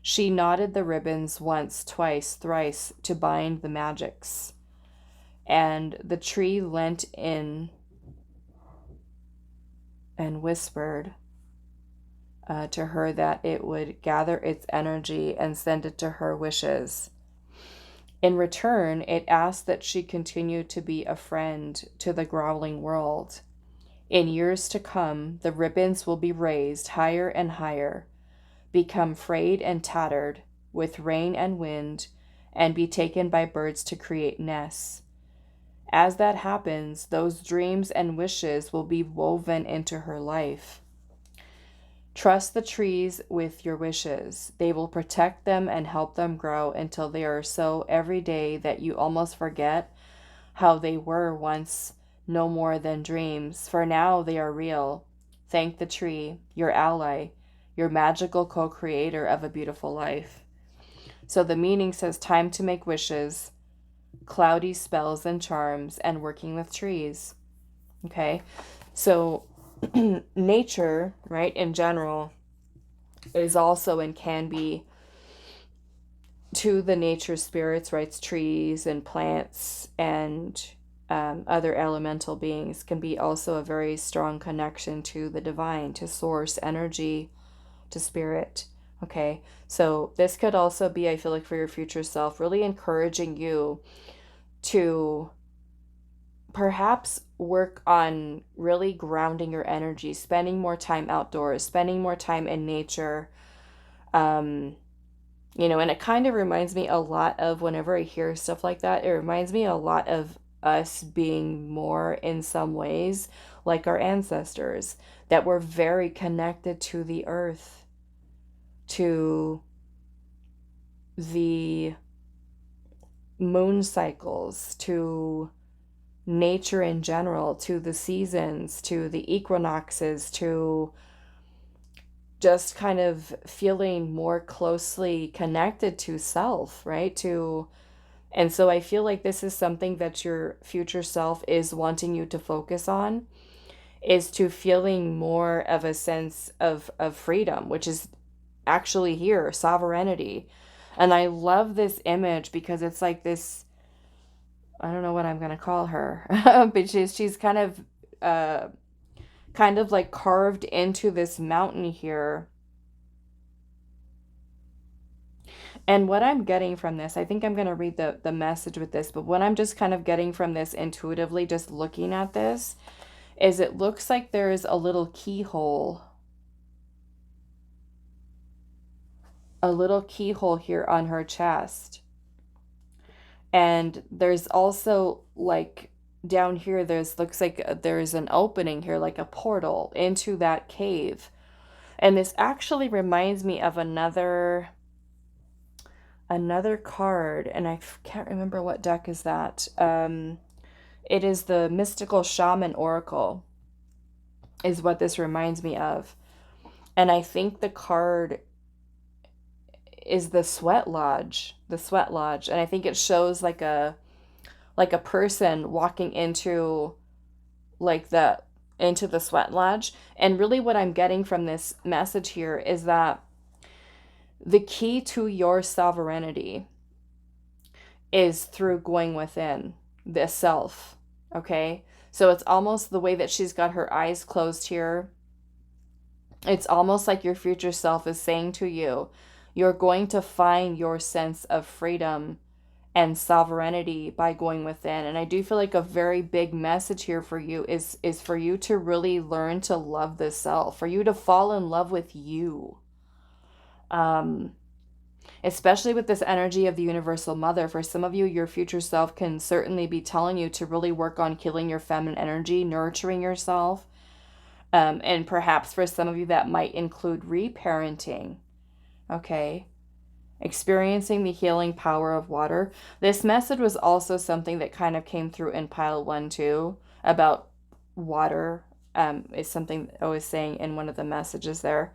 She knotted the ribbons once, twice, thrice to bind the magics. And the tree leant in and whispered to her that it would gather its energy and send it to her wishes. In return, it asked that she continue to be a friend to the growling world. In years to come, the ribbons will be raised higher and higher, become frayed and tattered with rain and wind, and be taken by birds to create nests. As that happens, those dreams and wishes will be woven into her life. Trust the trees with your wishes. They will protect them and help them grow until they are so every day that you almost forget how they were once no more than dreams. For now they are real. Thank the tree, your ally, your magical co-creator of a beautiful life. So the meaning says time to make wishes, cloudy spells and charms, and working with trees. Okay, so nature, right, in general, is also and can be to the nature spirits, right? Trees and plants and other elemental beings can be also a very strong connection to the divine, to source energy, to spirit. Okay, so this could also be, I feel like, for your future self, really encouraging you to perhaps work on really grounding your energy, spending more time outdoors, spending more time in nature. And it kind of reminds me a lot of, whenever I hear stuff like that, it reminds me a lot of us being more, in some ways, like our ancestors, that were very connected to the earth, to the moon cycles, to nature in general, to the seasons, to the equinoxes, to just kind of feeling more closely connected to self, right? And so I feel like this is something that your future self is wanting you to focus on, is to feeling more of a sense of freedom, which is actually here, sovereignty. And I love this image because it's like this, I don't know what I'm going to call her, but she's kind of like carved into this mountain here. And what I'm getting from this, I think I'm going to read the message with this, but what I'm just kind of getting from this intuitively, just looking at this, is it looks like there's a little keyhole. A little keyhole here on her chest. And there's also like down here, looks like there's an opening here, like a portal into that cave. And this actually reminds me of another card, and I can't remember what deck is that. It is the Mystical Shaman Oracle is what this reminds me of. And I think the card is the Sweat Lodge. And I think it shows like a person walking into the Sweat Lodge. And really what I'm getting from this message here is that the key to your sovereignty is through going within the self, okay? So it's almost the way that she's got her eyes closed here. It's almost like your future self is saying to you, you're going to find your sense of freedom and sovereignty by going within. And I do feel like a very big message here for you is for you to really learn to love the self, for you to fall in love with you. Especially with this energy of the Universal Mother. For some of you, your future self can certainly be telling you to really work on killing your feminine energy, nurturing yourself. And perhaps for some of you, that might include reparenting. Okay. Experiencing the healing power of water. This message was also something that kind of came through in pile 1 too, about water. Is something I was saying in one of the messages there.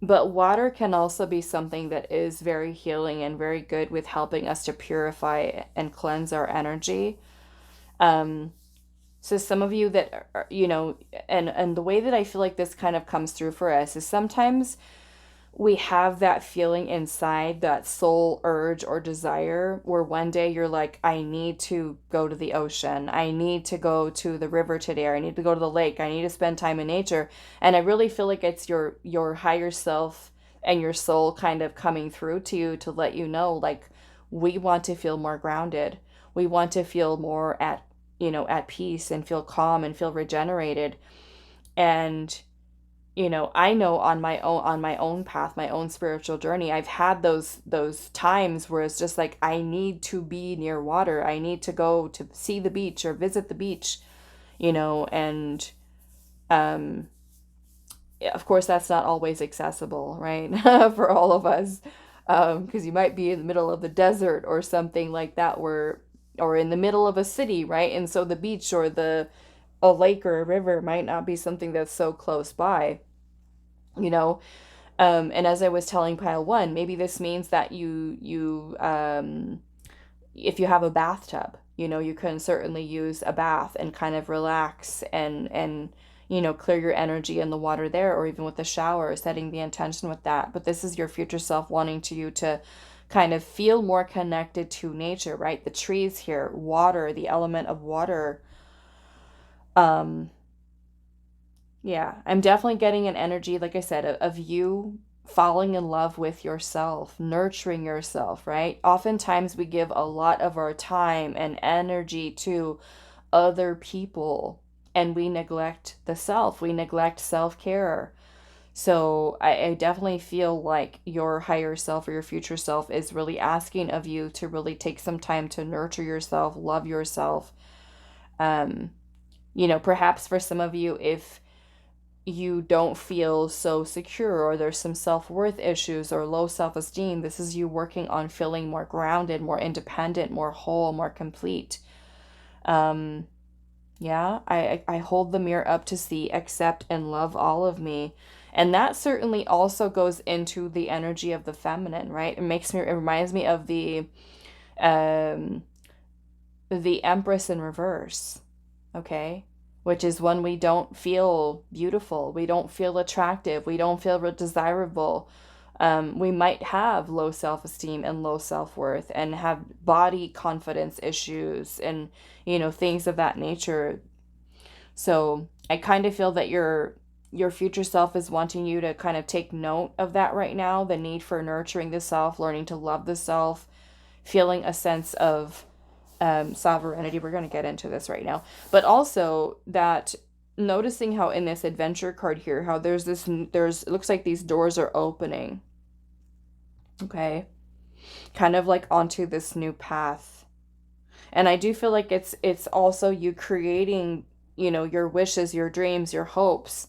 But water can also be something that is very healing and very good with helping us to purify and cleanse our energy. So some of you that are, and the way that I feel like this kind of comes through for us is sometimes we have that feeling inside, that soul urge or desire, where one day you're like, I need to go to the ocean. I need to go to the river today. Or I need to go to the lake. I need to spend time in nature. And I really feel like it's your higher self and your soul kind of coming through to you to let you know, like, we want to feel more grounded. We want to feel more at peace and feel calm and feel regenerated. And I know on my own path, my own spiritual journey, I've had those times where it's just like, I need to be near water. I need to go to see the beach or visit the beach, and of course that's not always accessible, right? For all of us, because you might be in the middle of the desert or something like that, or in the middle of a city, right? And so the beach or a lake or a river might not be something that's so close by. And as I was telling pile 1, maybe this means that you if you have a bathtub, you can certainly use a bath and kind of relax and clear your energy in the water there, or even with the shower, setting the intention with that. But this is your future self wanting you to kind of feel more connected to nature, right? The trees here, water, the element of water. Yeah, I'm definitely getting an energy, like I said, of you falling in love with yourself, nurturing yourself, right? Oftentimes we give a lot of our time and energy to other people, and we neglect the self. We neglect self-care. So I definitely feel like your higher self or your future self is really asking of you to really take some time to nurture yourself, love yourself. Perhaps for some of you, if you don't feel so secure, or there's some self-worth issues or low self-esteem, this is you working on feeling more grounded, more independent, more whole, more complete. Yeah, I hold the mirror up to see, accept, and love all of me. And that certainly also goes into the energy of the feminine, right? It reminds me of um the Empress in reverse, okay? Which is when we don't feel beautiful, we don't feel attractive, we don't feel desirable. We might have low self-esteem and low self-worth and have body confidence issues and, things of that nature. So I kind of feel that your future self is wanting you to kind of take note of that right now, the need for nurturing the self, learning to love the self, feeling a sense of sovereignty. We're going to get into this right now. But also that noticing how in this adventure card here, how it looks like these doors are opening. Okay. Kind of like onto this new path. And I do feel like it's also you creating, your wishes, your dreams, your hopes,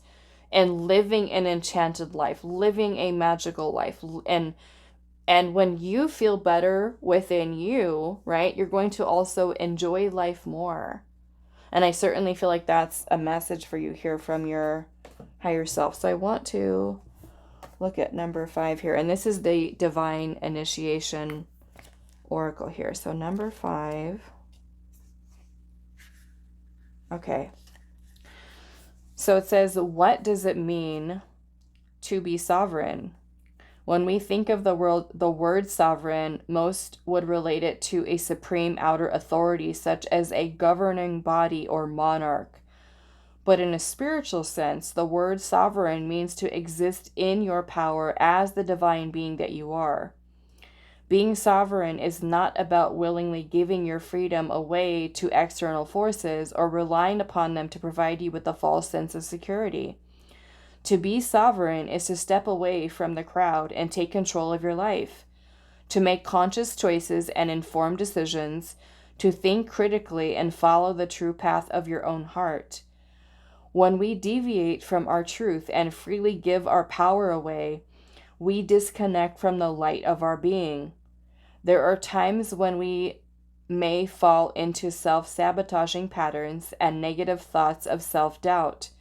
and living an enchanted life, living a magical life. And when you feel better within you, right, you're going to also enjoy life more. And I certainly feel like that's a message for you here from your higher self. So I want to look at number 5 here. And this is the Divine Initiation Oracle here. So number 5. Okay. So it says, what does it mean to be sovereign? When we think of the word sovereign, most would relate it to a supreme outer authority, such as a governing body or monarch. But in a spiritual sense, the word sovereign means to exist in your power as the divine being that you are. Being sovereign is not about willingly giving your freedom away to external forces or relying upon them to provide you with a false sense of security. To be sovereign is to step away from the crowd and take control of your life, to make conscious choices and informed decisions, to think critically and follow the true path of your own heart. When we deviate from our truth and freely give our power away, we disconnect from the light of our being. There are times when we may fall into self-sabotaging patterns and negative thoughts of self-doubt.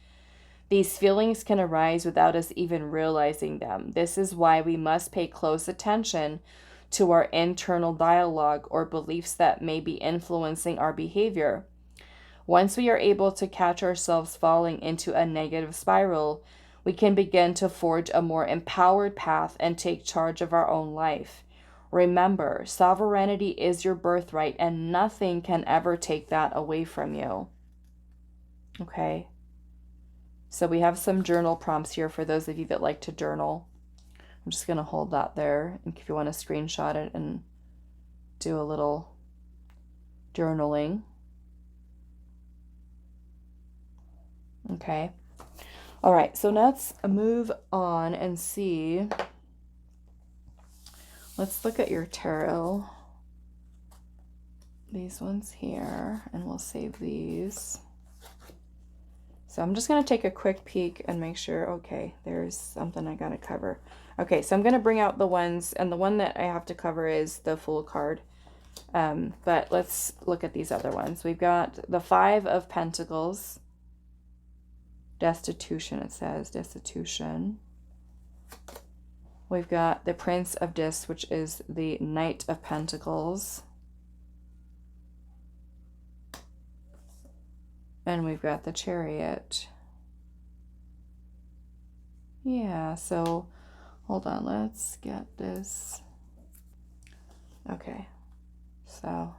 These feelings can arise without us even realizing them. This is why we must pay close attention to our internal dialogue or beliefs that may be influencing our behavior. Once we are able to catch ourselves falling into a negative spiral, we can begin to forge a more empowered path and take charge of our own life. Remember, sovereignty is your birthright and nothing can ever take that away from you. Okay? So we have some journal prompts here for those of you that like to journal. I'm just going to hold that there if you want to screenshot it and do a little journaling. Okay. All right, so let's move on and see. Let's look at your tarot. These ones here, and we'll save these. So I'm just going to take a quick peek and make sure, okay, there's something I got to cover. Okay, so I'm going to bring out the ones, and the one that I have to cover is the Fool card. But let's look at these other ones. We've got the 5 of Pentacles. Destitution, it says. Destitution. We've got the Prince of Discs, which is the Knight of Pentacles. And we've got the Chariot. Yeah, so hold on, let's get this. Okay, so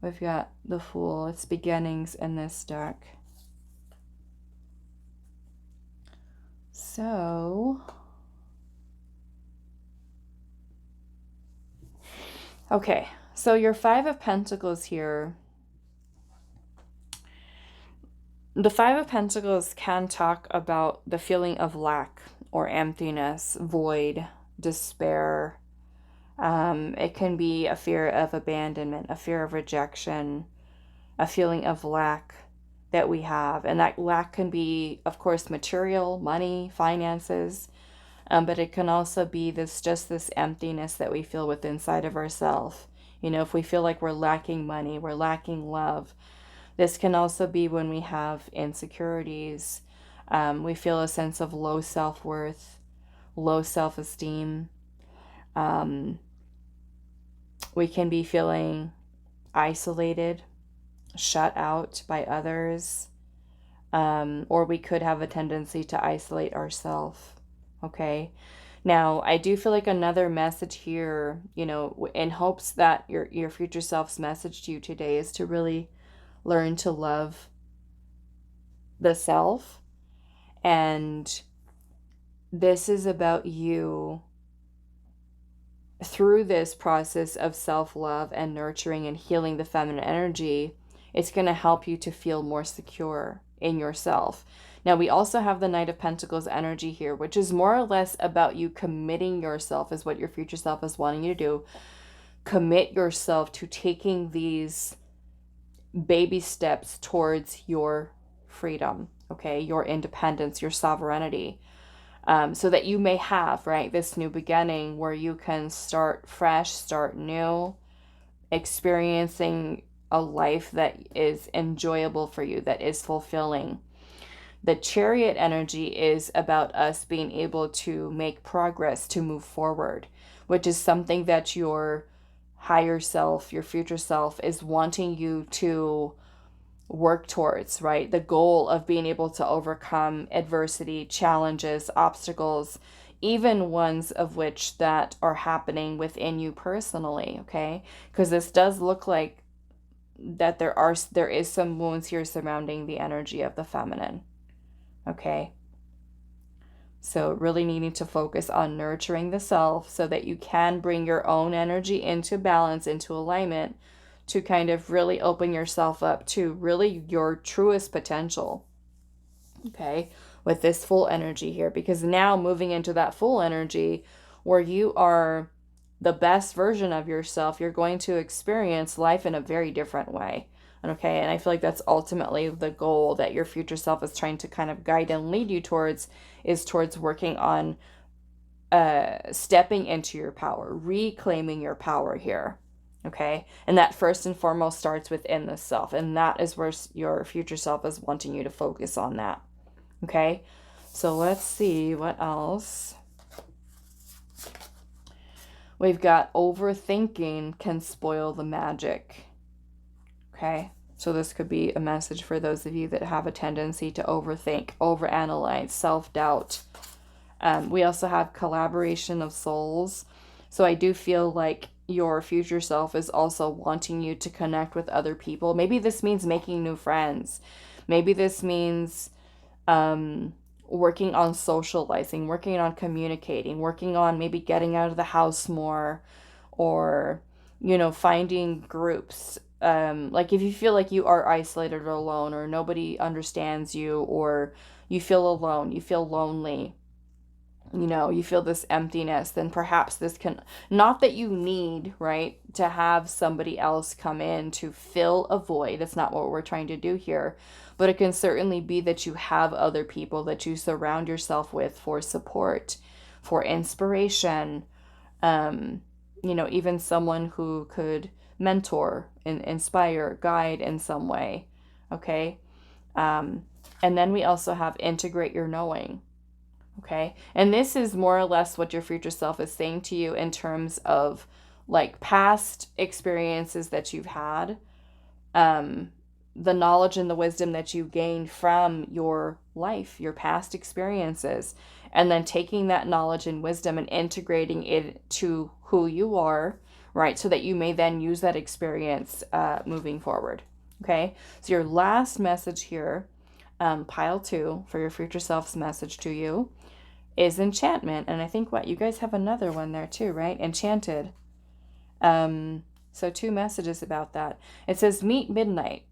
we've got the Fool. It's beginnings in this deck. So, okay, so your 5 of Pentacles here. The 5 of Pentacles can talk about the feeling of lack or emptiness, void, despair. It can be a fear of abandonment, a fear of rejection, a feeling of lack that we have. And that lack can be, of course, material, money, finances, but it can also be this emptiness that we feel within inside of ourselves. You know, if we feel like we're lacking money, we're lacking love. This can also be when we have insecurities. We feel a sense of low self-worth, low self-esteem. We can be feeling isolated, shut out by others, or we could have a tendency to isolate ourselves. Okay. Now, I do feel like another message here, you know, in hopes that your future self's message to you today is to really learn to love the self. And this is about you through this process of self-love and nurturing and healing the feminine energy. It's going to help you to feel more secure in yourself. Now, we also have the Knight of Pentacles energy here, which is more or less about you committing yourself, is what your future self is wanting you to do. Commit yourself to taking these baby steps towards your freedom, okay? Your independence, your sovereignty. So that you may have, right, this new beginning where you can start fresh, start new, experiencing a life that is enjoyable for you, that is fulfilling. The Chariot energy is about us being able to make progress, to move forward, which is something that your higher self, your future self, is wanting you to work towards, right? The goal of being able to overcome adversity, challenges, obstacles, even ones of which that are happening within you personally, okay? Because this does look like that there is some wounds here surrounding the energy of the feminine. Okay, so really needing to focus on nurturing the self so that you can bring your own energy into balance, into alignment, to kind of really open yourself up to really your truest potential. Okay, with this full energy here, because now moving into that full energy where you are the best version of yourself, you're going to experience life in a very different way. Okay, and I feel like that's ultimately the goal that your future self is trying to kind of guide and lead you towards, is towards working on stepping into your power, reclaiming your power here. Okay, and that first and foremost starts within the self, and that is where your future self is wanting you to focus on that. Okay, so let's see what else. We've got overthinking can spoil the magic. Okay, so this could be a message for those of you that have a tendency to overthink, overanalyze, self-doubt. We also have collaboration of souls. So I do feel like your future self is also wanting you to connect with other people. Maybe this means making new friends. Maybe this means working on socializing, working on communicating, working on maybe getting out of the house more, or, you know, finding groups. Like if you feel like you are isolated or alone, or nobody understands you, or you feel alone, you feel lonely, you know, you feel this emptiness, then perhaps this can, not that you need, right, to have somebody else come in to fill a void. That's not what we're trying to do here. But it can certainly be that you have other people that you surround yourself with for support, for inspiration, you know, even someone who could mentor, inspire, guide in some way. Okay. And then we also have integrate your knowing. Okay. And this is more or less what your future self is saying to you in terms of like past experiences that you've had, the knowledge and the wisdom that you gained from your life, your past experiences, and then taking that knowledge and wisdom and integrating it to who you are, right? So that you may then use that experience moving forward. Okay. So your last message here, pile 2 for your future self's message to you, is enchantment. And I think you guys have another one there too, right? Enchanted. So 2 messages about that. It says, meet Midnight.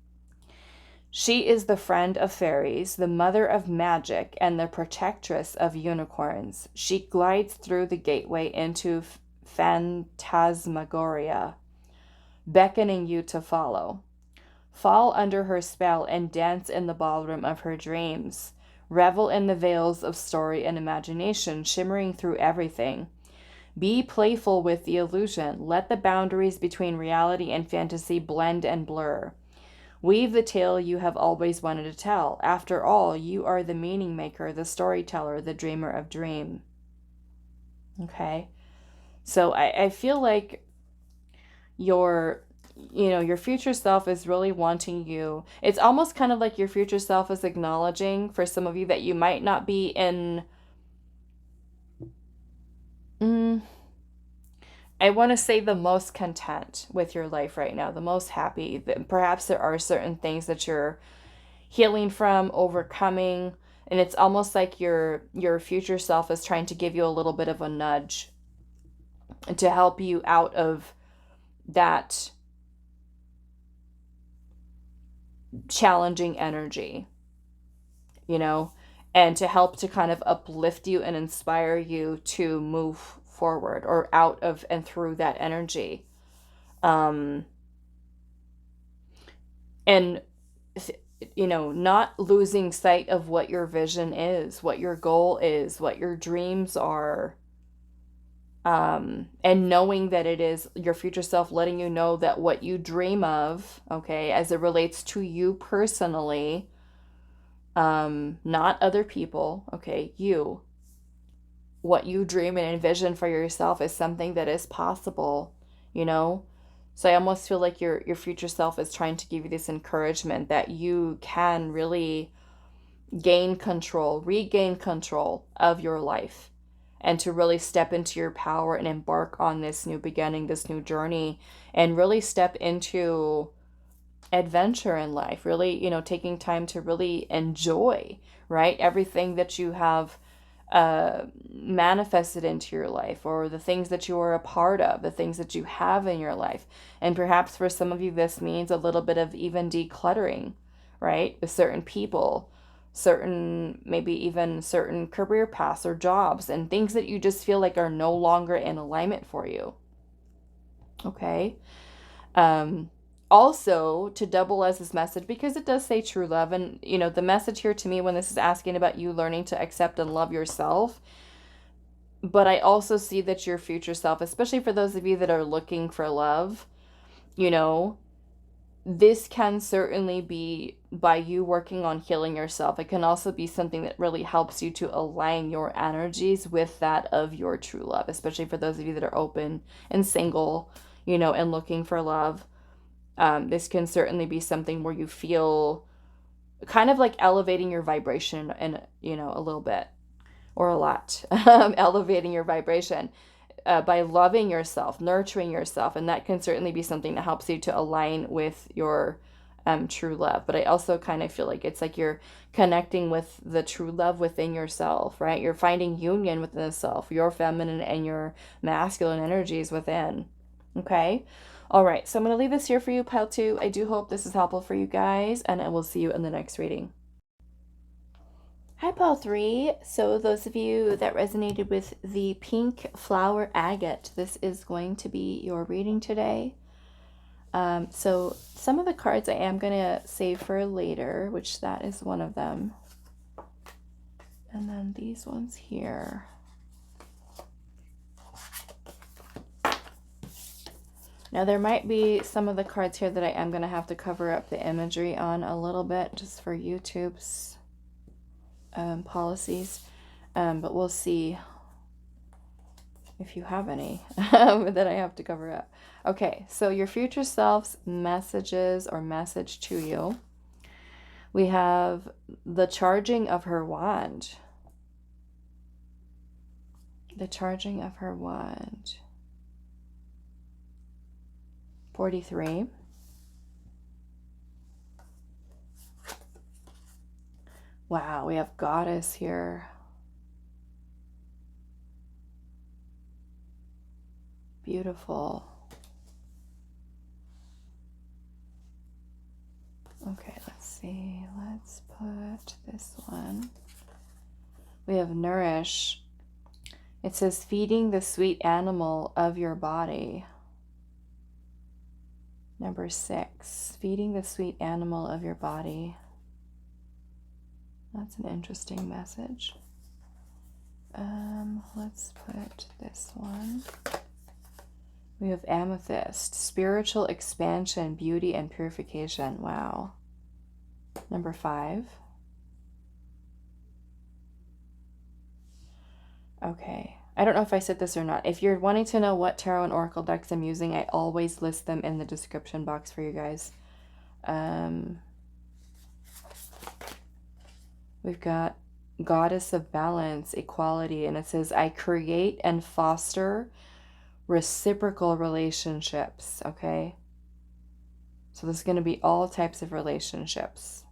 She is the friend of fairies, the mother of magic, and the protectress of unicorns. She glides through the gateway into phantasmagoria, beckoning you to follow. Fall under her spell and dance in the ballroom of her dreams. Revel in the veils of story and imagination shimmering through everything. Be playful with the illusion. Let the boundaries between reality and fantasy blend and blur. Weave the tale you have always wanted to tell. After all, you are the meaning maker, the storyteller, the dreamer of dream. Okay? So I feel like your future self is really wanting you. It's almost kind of like your future self is acknowledging for some of you that you might not be in, I want to say, the most content with your life right now, the most happy. Perhaps there are certain things that you're healing from, overcoming, and it's almost like your future self is trying to give you a little bit of a nudge to help you out of that challenging energy, and to help to kind of uplift you and inspire you to move forward or out of and through that energy. And, not losing sight of what your vision is, what your goal is, what your dreams are. And knowing that it is your future self letting you know that what you dream of, okay, as it relates to you personally, not other people, okay, you, what you dream and envision for yourself is something that is possible, So I almost feel like your future self is trying to give you this encouragement that you can really regain control of your life, and to really step into your power and embark on this new beginning, this new journey, and really step into adventure in life, really, taking time to really enjoy, right? Everything that you have manifested into your life, or the things that you are a part of, the things that you have in your life. And perhaps for some of you, this means a little bit of even decluttering, right? With certain people, maybe even certain career paths or jobs and things that you just feel like are no longer in alignment for you. Okay. Also, to double as this message, because it does say true love, and the message here to me when this is asking about you learning to accept and love yourself, but I also see that your future self, especially for those of you that are looking for love, this can certainly be by you working on healing yourself. It can also be something that really helps you to align your energies with that of your true love, especially for those of you that are open and single, and looking for love. This can certainly be something where you feel kind of like elevating your vibration and, a little bit or a lot, elevating your vibration by loving yourself, nurturing yourself. And that can certainly be something that helps you to align with your true love. But I also kind of feel like it's like you're connecting with the true love within yourself, right? You're finding union within the self, your feminine and your masculine energies within. Okay. All right, so I'm going to leave this here for you, pile 2. I do hope this is helpful for you guys, and I will see you in the next reading. Hi, pile 3. So those of you that resonated with the pink flower agate, this is going to be your reading today. So some of the cards I am going to save for later, which that is one of them. And then these ones here. Now, there might be some of the cards here that I am going to have to cover up the imagery on a little bit, just for YouTube's policies. But we'll see if you have any that I have to cover up. Okay, so your future self's messages or message to you. We have the charging of her wand. The charging of her wand. 43. Wow, we have Goddess here. Beautiful. Okay, let's see. Let's put this one. We have Nourish. It says feeding the sweet animal of your body. Number 6, feeding the sweet animal of your body. That's an interesting message. Let's put this one. We have Amethyst, spiritual expansion, beauty, and purification. Wow. Number 5. Okay. I don't know if I said this or not. If you're wanting to know what tarot and oracle decks I'm using, I always list them in the description box for you guys. We've got Goddess of Balance, Equality, and it says, I create and foster reciprocal relationships, okay? So this is going to be all types of relationships.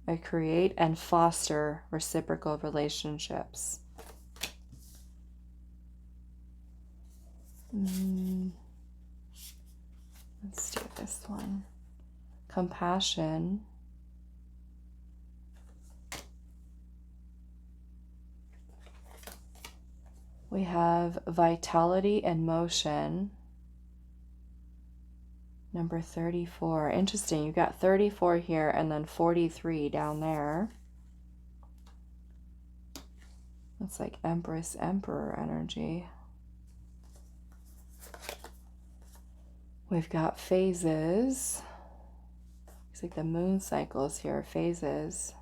I create and foster reciprocal relationships. Let's do this one. Compassion. We have vitality and motion. Number 34. Interesting. You got 34 here and then 43 down there. That's like Empress, Emperor energy. We've got phases. Looks like the moon cycles here, phases.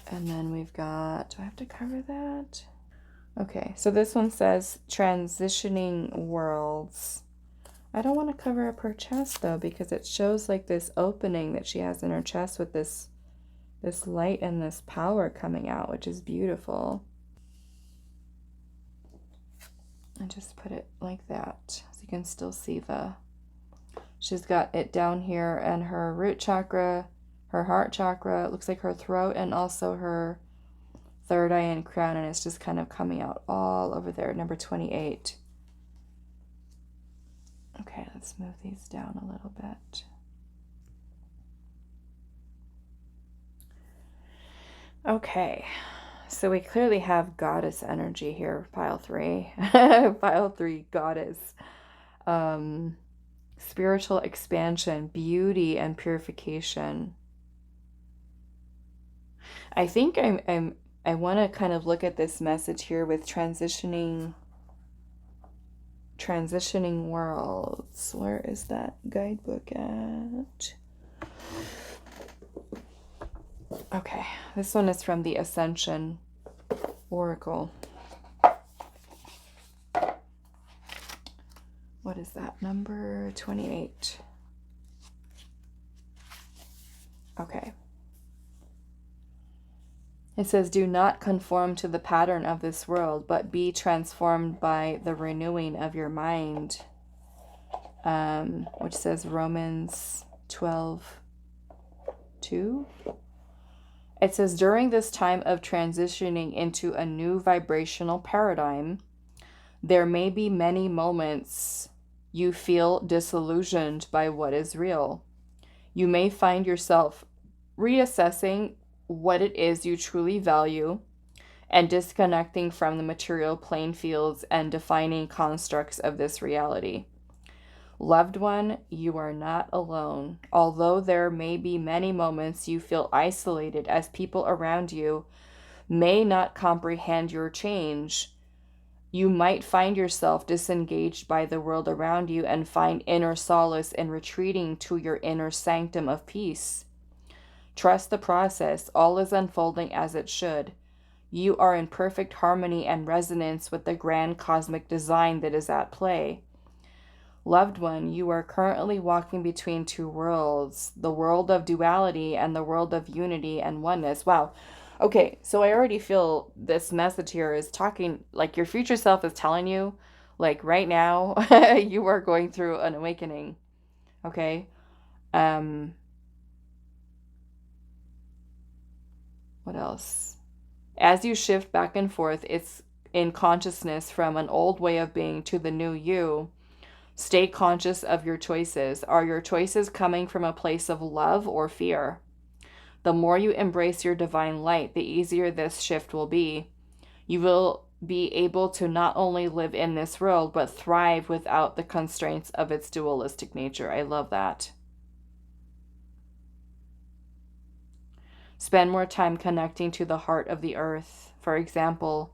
And then we've got, do I have to cover that? Okay, so this one says transitioning worlds. I don't want to cover up her chest though, because it shows like this opening that she has in her chest with this light and this power coming out, which is beautiful. And just put it like that so you can still see she's got it down here, and her root chakra, her heart chakra, it looks like her throat, and also her third eye and crown, and it's just kind of coming out all over there. Number 28. Okay, let's move these down a little bit. Okay, so we clearly have goddess energy here, pile 3. Pile 3, goddess. Spiritual expansion, beauty, and purification. I think I want to kind of look at this message here with transitioning worlds. Where is that guidebook at? Okay, this one is from the Ascension Oracle. What is that? Number 28. Okay. It says, do not conform to the pattern of this world, but be transformed by the renewing of your mind. Which says Romans 12:2. It says, during this time of transitioning into a new vibrational paradigm, there may be many moments you feel disillusioned by what is real. You may find yourself reassessing what it is you truly value and disconnecting from the material plane fields and defining constructs of this reality. Loved one, you are not alone. Although there may be many moments you feel isolated as people around you may not comprehend your change, you might find yourself disengaged by the world around you and find inner solace in retreating to your inner sanctum of peace. Trust the process. All is unfolding as it should. You are in perfect harmony and resonance with the grand cosmic design that is at play. Loved one, you are currently walking between two worlds, the world of duality and the world of unity and oneness. Wow. Okay, so I already feel this message here is talking, like your future self is telling you, like right now, you are going through an awakening. Okay? What else? As you shift back and forth, it's in consciousness from an old way of being to the new you. Stay conscious of your choices. Are your choices coming from a place of love or fear? The more you embrace your divine light, the easier this shift will be. You will be able to not only live in this world, but thrive without the constraints of its dualistic nature. I love that. Spend more time connecting to the heart of the earth. For example,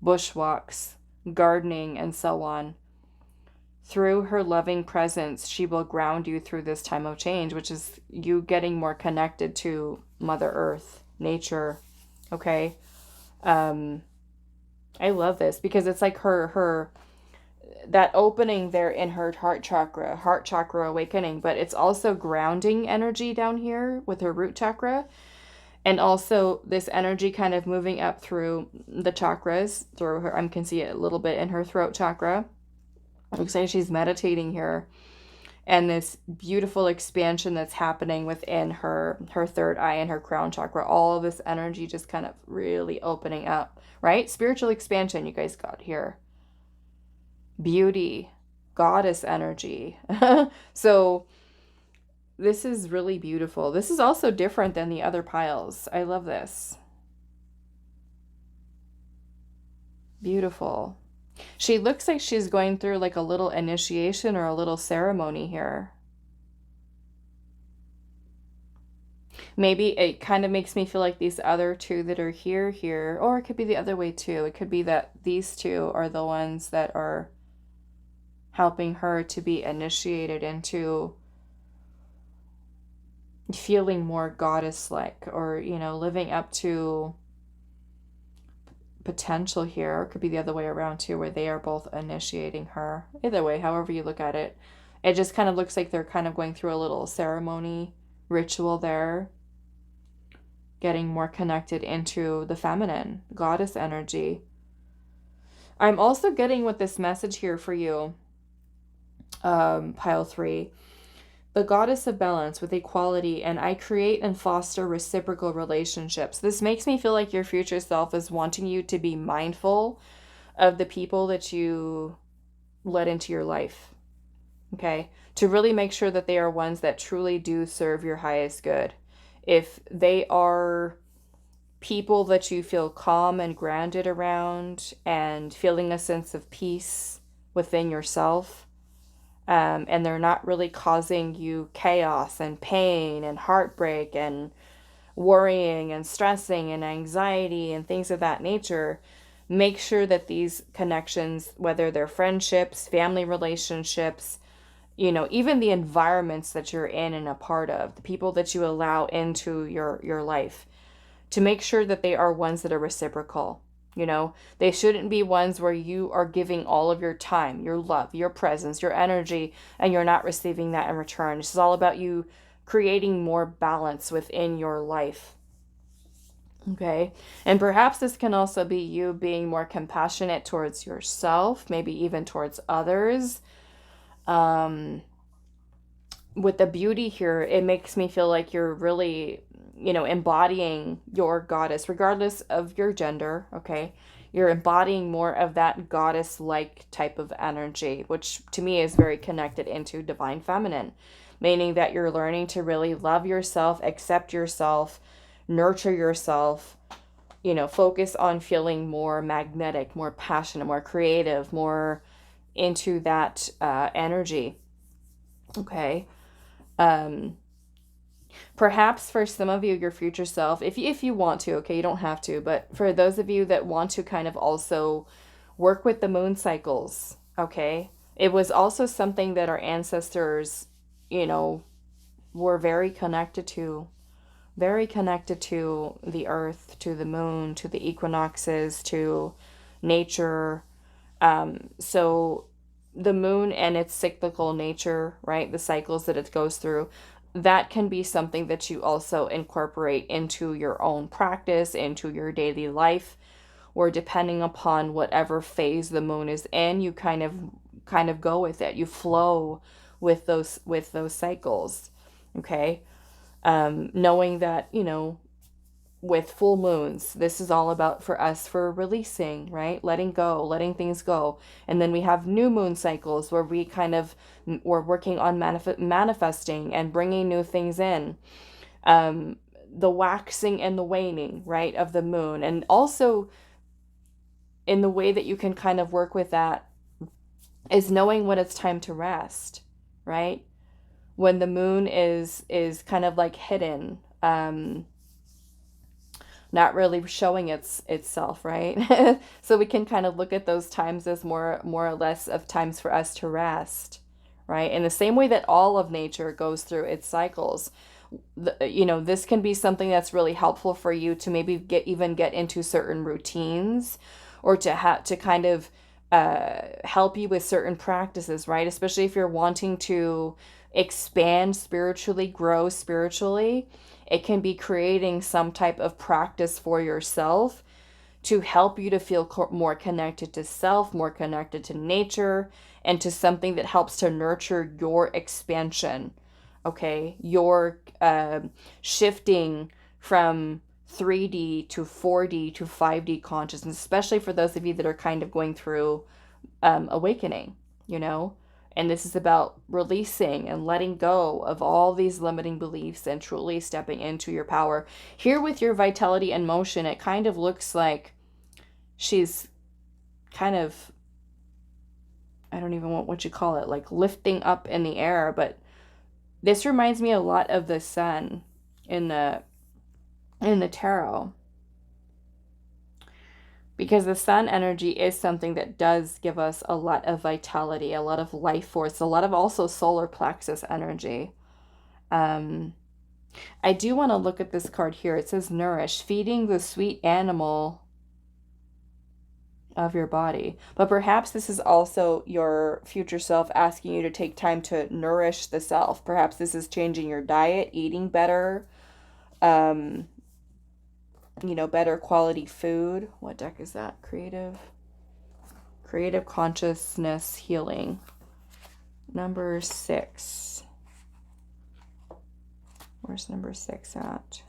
bushwalks, gardening, and so on. Through her loving presence, she will ground you through this time of change, which is you getting more connected to Mother Earth, nature. Okay. I love this because it's like her that opening there in her heart chakra awakening, but it's also grounding energy down here with her root chakra. And also this energy kind of moving up through the chakras, through her, I can see it a little bit in her throat chakra. Looks like she's meditating here. And this beautiful expansion that's happening within her third eye and her crown chakra. All of this energy just kind of really opening up, right? Spiritual expansion you guys got here. Beauty, goddess energy. So this is really beautiful. This is also different than the other piles. I love this. Beautiful. She looks like she's going through like a little initiation or a little ceremony here. Maybe it kind of makes me feel like these other two that are here, or it could be the other way too. It could be that these two are the ones that are helping her to be initiated into feeling more goddess-like, or, you know, living up to potential here. Or it could be the other way around too, where they are both initiating her. Either way, however you look at it, it just kind of looks like they're kind of going through a little ceremony ritual there, getting more connected into the feminine goddess energy. I'm also getting with this message here for you, pile 3, the goddess of balance with equality, and I create and foster reciprocal relationships. This makes me feel like your future self is wanting you to be mindful of the people that you let into your life. Okay? To really make sure that they are ones that truly do serve your highest good. If they are people that you feel calm and grounded around and feeling a sense of peace within yourself, and they're not really causing you chaos and pain and heartbreak and worrying and stressing and anxiety and things of that nature, make sure that these connections, whether they're friendships, family relationships, you know, even the environments that you're in and a part of, the people that you allow into your life, to make sure that they are ones that are reciprocal. You know, they shouldn't be ones where you are giving all of your time, your love, your presence, your energy, and you're not receiving that in return. This is all about you creating more balance within your life. Okay. And perhaps this can also be you being more compassionate towards yourself, maybe even towards others. With the beauty here, it makes me feel like you're really, you know, embodying your goddess, regardless of your gender, okay? You're embodying more of that goddess-like type of energy, which to me is very connected into divine feminine, meaning that you're learning to really love yourself, accept yourself, nurture yourself, you know, focus on feeling more magnetic, more passionate, more creative, more into that energy, okay? Perhaps for some of you, your future self, if you want to, okay, you don't have to, but for those of you that want to kind of also work with the moon cycles, okay, it was also something that our ancestors, you know, were very connected to the earth, to the moon, to the equinoxes, to nature. So the moon and its cyclical nature, right, the cycles that it goes through, that can be something that you also incorporate into your own practice, into your daily life, or depending upon whatever phase the moon is in, you kind of go with it. You flow with those cycles, okay? Knowing that, you know, with full moons, this is all about for us for releasing, right? Letting go, letting things go. And then we have new moon cycles where we're working on manifesting and bringing new things in. The waxing and the waning, right, of the moon. And also in the way that you can kind of work with that is knowing when it's time to rest, right? When the moon is kind of like hidden, not really showing itself, right? So we can kind of look at those times as more or less of times for us to rest, right? In the same way that all of nature goes through its cycles. This can be something that's really helpful for you to maybe get into certain routines, or to kind of help you with certain practices, right? Especially if you're wanting to expand spiritually, grow spiritually, it can be creating some type of practice for yourself to help you to feel more connected to self, more connected to nature, and to something that helps to nurture your expansion. Okay, your shifting from 3D to 4D to 5D consciousness, especially for those of you that are kind of going through awakening, and this is about releasing and letting go of all these limiting beliefs and truly stepping into your power. Here with your vitality and motion, it kind of looks like she's kind of, I don't even know what you call it, like lifting up in the air, but this reminds me a lot of the sun in the tarot. Because the sun energy is something that does give us a lot of vitality, a lot of life force, a lot of also solar plexus energy. I do want to look at this card here. It says nourish, feeding the sweet animal of your body. But perhaps this is also your future self asking you to take time to nourish the self. Perhaps this is changing your diet, eating better, better quality food. What deck is that? Creative consciousness healing. Number 6. Where's number 6 at?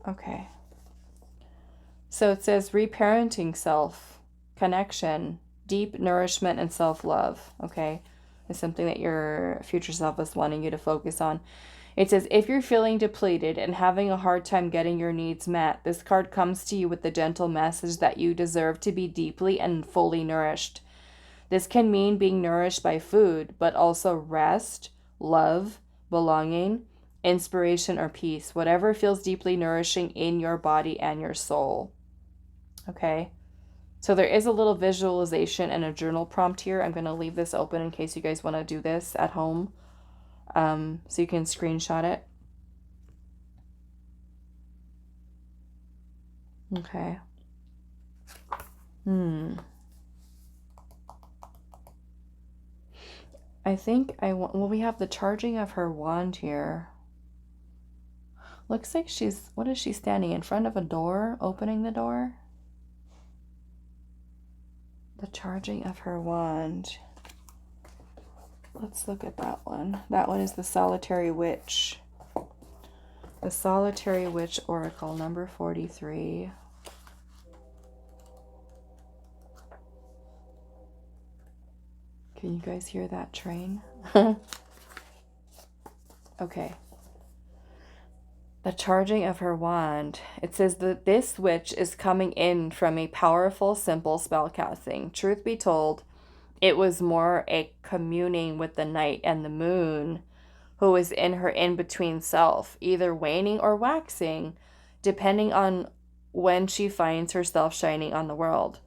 Okay. So it says reparenting self, connection, deep nourishment, and self-love. Okay. It's something that your future self is wanting you to focus on. It says, if you're feeling depleted and having a hard time getting your needs met, this card comes to you with the gentle message that you deserve to be deeply and fully nourished. This can mean being nourished by food, but also rest, love, belonging, inspiration, or peace. Whatever feels deeply nourishing in your body and your soul. Okay? So there is a little visualization and a journal prompt here. I'm going to leave this open in case you guys want to do this at home. So you can screenshot it. Okay. I think we have the charging of her wand here. Looks like what is she standing in front of a door, opening the door? The charging of her wand. Let's look at that one. That one is the Solitary Witch. The Solitary Witch Oracle, number 43. Can you guys hear that train? Okay. The charging of her wand. It says that this witch is coming in from a powerful, simple spellcasting. Truth be told, it was more a communing with the night and the moon, who is in her in-between self, either waning or waxing, depending on when she finds herself shining on the world.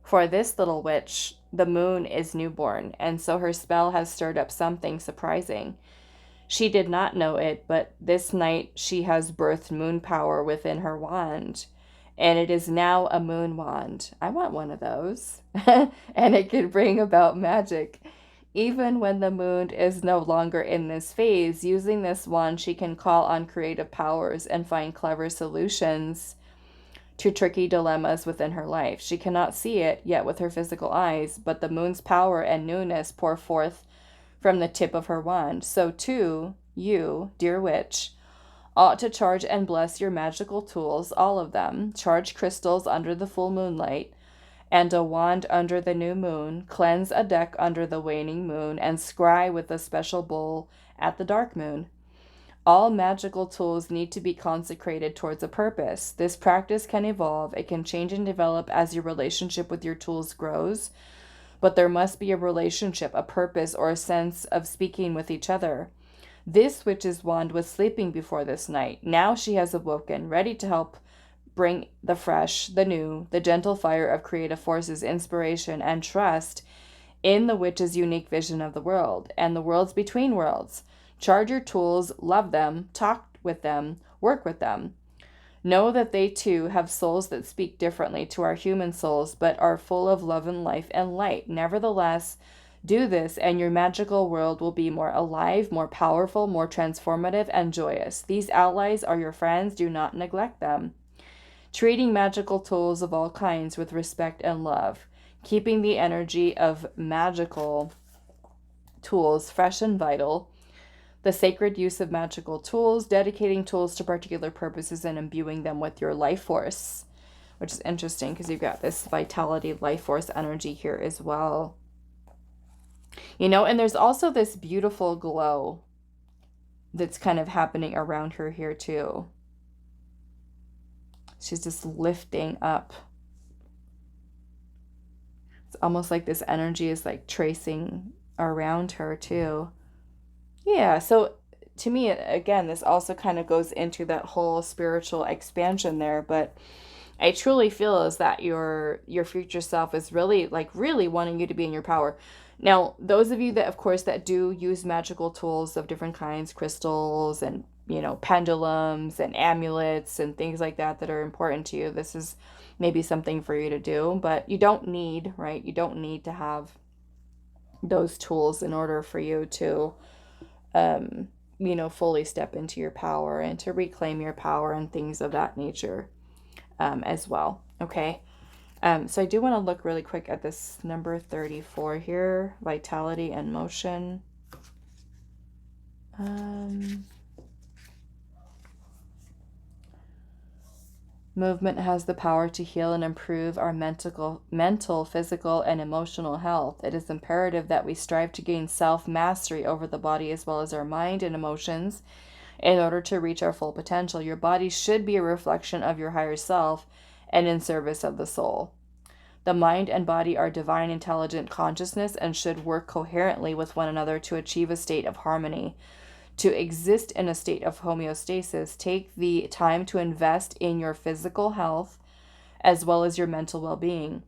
For this little witch, the moon is newborn, and so her spell has stirred up something surprising. She did not know it, but this night she has birthed moon power within her wand. And it is now a moon wand. I want one of those. And it can bring about magic. Even when the moon is no longer in this phase, using this wand, she can call on creative powers and find clever solutions to tricky dilemmas within her life. She cannot see it yet with her physical eyes, but the moon's power and newness pour forth from the tip of her wand. So too, you, dear witch, ought to charge and bless your magical tools, all of them. Charge crystals under the full moonlight, and a wand under the new moon. Cleanse a deck under the waning moon, and scry with a special bowl at the dark moon. All magical tools need to be consecrated towards a purpose. This practice can evolve. It can change and develop as your relationship with your tools grows, but there must be a relationship, a purpose, or a sense of speaking with each other. This witch's wand was sleeping before this night. Now she has awoken, ready to help bring the fresh, the new, the gentle fire of creative forces, inspiration, and trust in the witch's unique vision of the world and the worlds between worlds. Charge your tools, love them, talk with them, work with them. Know that they too have souls that speak differently to our human souls, but are full of love and life and light. Nevertheless, do this and your magical world will be more alive, more powerful, more transformative, and joyous. These allies are your friends. Do not neglect them. Treating magical tools of all kinds with respect and love. Keeping the energy of magical tools fresh and vital. The sacred use of magical tools, dedicating tools to particular purposes and imbuing them with your life force, which is interesting because you've got this vitality, life force energy here as well. You know, and there's also this beautiful glow that's kind of happening around her here too. She's just lifting up. It's almost like this energy is like tracing around her too. Yeah, so to me, again, this also kind of goes into that whole spiritual expansion there, but I truly feel is that your future self is really wanting you to be in your power. Now, those of you that, of course, that do use magical tools of different kinds, crystals and, you know, pendulums and amulets and things like that that are important to you, this is maybe something for you to do, but you don't need, right? You don't need to have those tools in order for you to you know, fully step into your power and to reclaim your power and things of that nature as well. Okay. So I do want to look really quick at this number 34 here, vitality and motion. Movement has the power to heal and improve our mental, physical, and emotional health. It is imperative that we strive to gain self-mastery over the body as well as our mind and emotions in order to reach our full potential. Your body should be a reflection of your higher self and in service of the soul. The mind and body are divine intelligent consciousness and should work coherently with one another to achieve a state of harmony. To exist in a state of homeostasis, take the time to invest in your physical health as well as your mental well-being.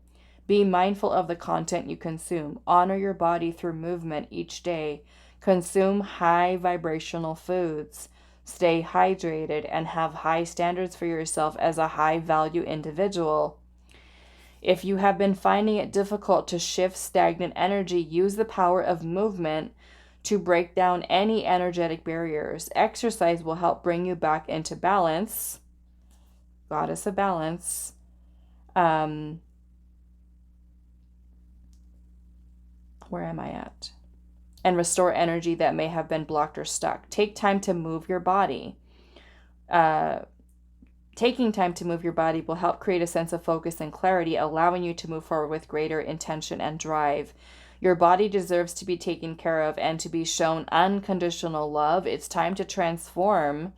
Be mindful of the content you consume. Honor your body through movement each day. Consume high vibrational foods. Stay hydrated and have high standards for yourself as a high-value individual. If you have been finding it difficult to shift stagnant energy, use the power of movement to break down any energetic barriers. Exercise will help bring you back into balance. Goddess of balance. Where am I at? And restore energy that may have been blocked or stuck. Take time to move your body. Taking time to move your body will help create a sense of focus and clarity, allowing you to move forward with greater intention and drive. Your body deserves to be taken care of and to be shown unconditional love. It's time to transform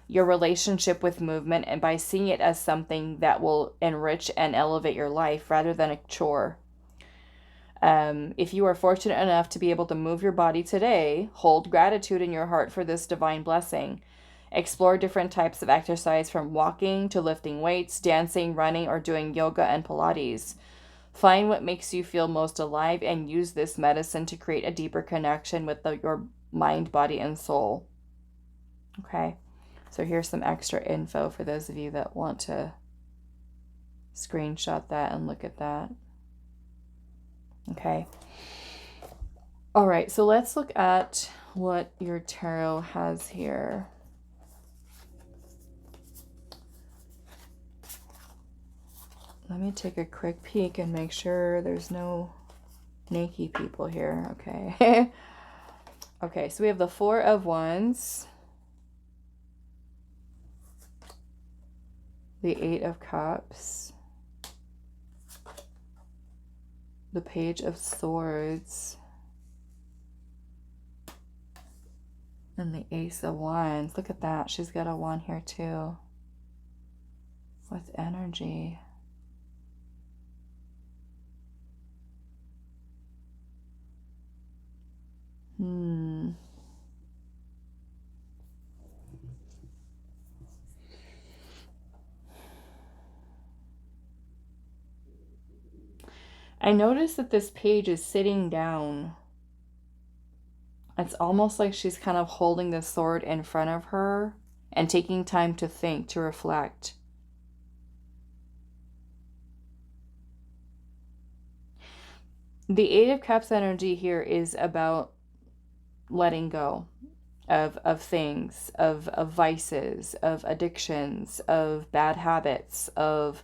your relationship with movement and by seeing it as something that will enrich and elevate your life rather than a chore. If you are fortunate enough to be able to move your body today, hold gratitude in your heart for this divine blessing. Explore different types of exercise from walking to lifting weights, dancing, running, or doing yoga and Pilates. Find what makes you feel most alive and use this medicine to create a deeper connection with your mind, body, and soul. Okay, so here's some extra info for those of you that want to screenshot that and look at that. Okay. All right, so let's look at what your tarot has here. Let me take a quick peek and make sure there's no naked people here. Okay. Okay, so we have the Four of Wands, the Eight of Cups, the Page of Swords, and the Ace of Wands. Look at that. She's got a wand here too with energy. I noticed that this page is sitting down. It's almost like she's kind of holding the sword in front of her and taking time to think, to reflect. The Eight of Cups energy here is about letting go of things, of vices, of addictions, of bad habits, of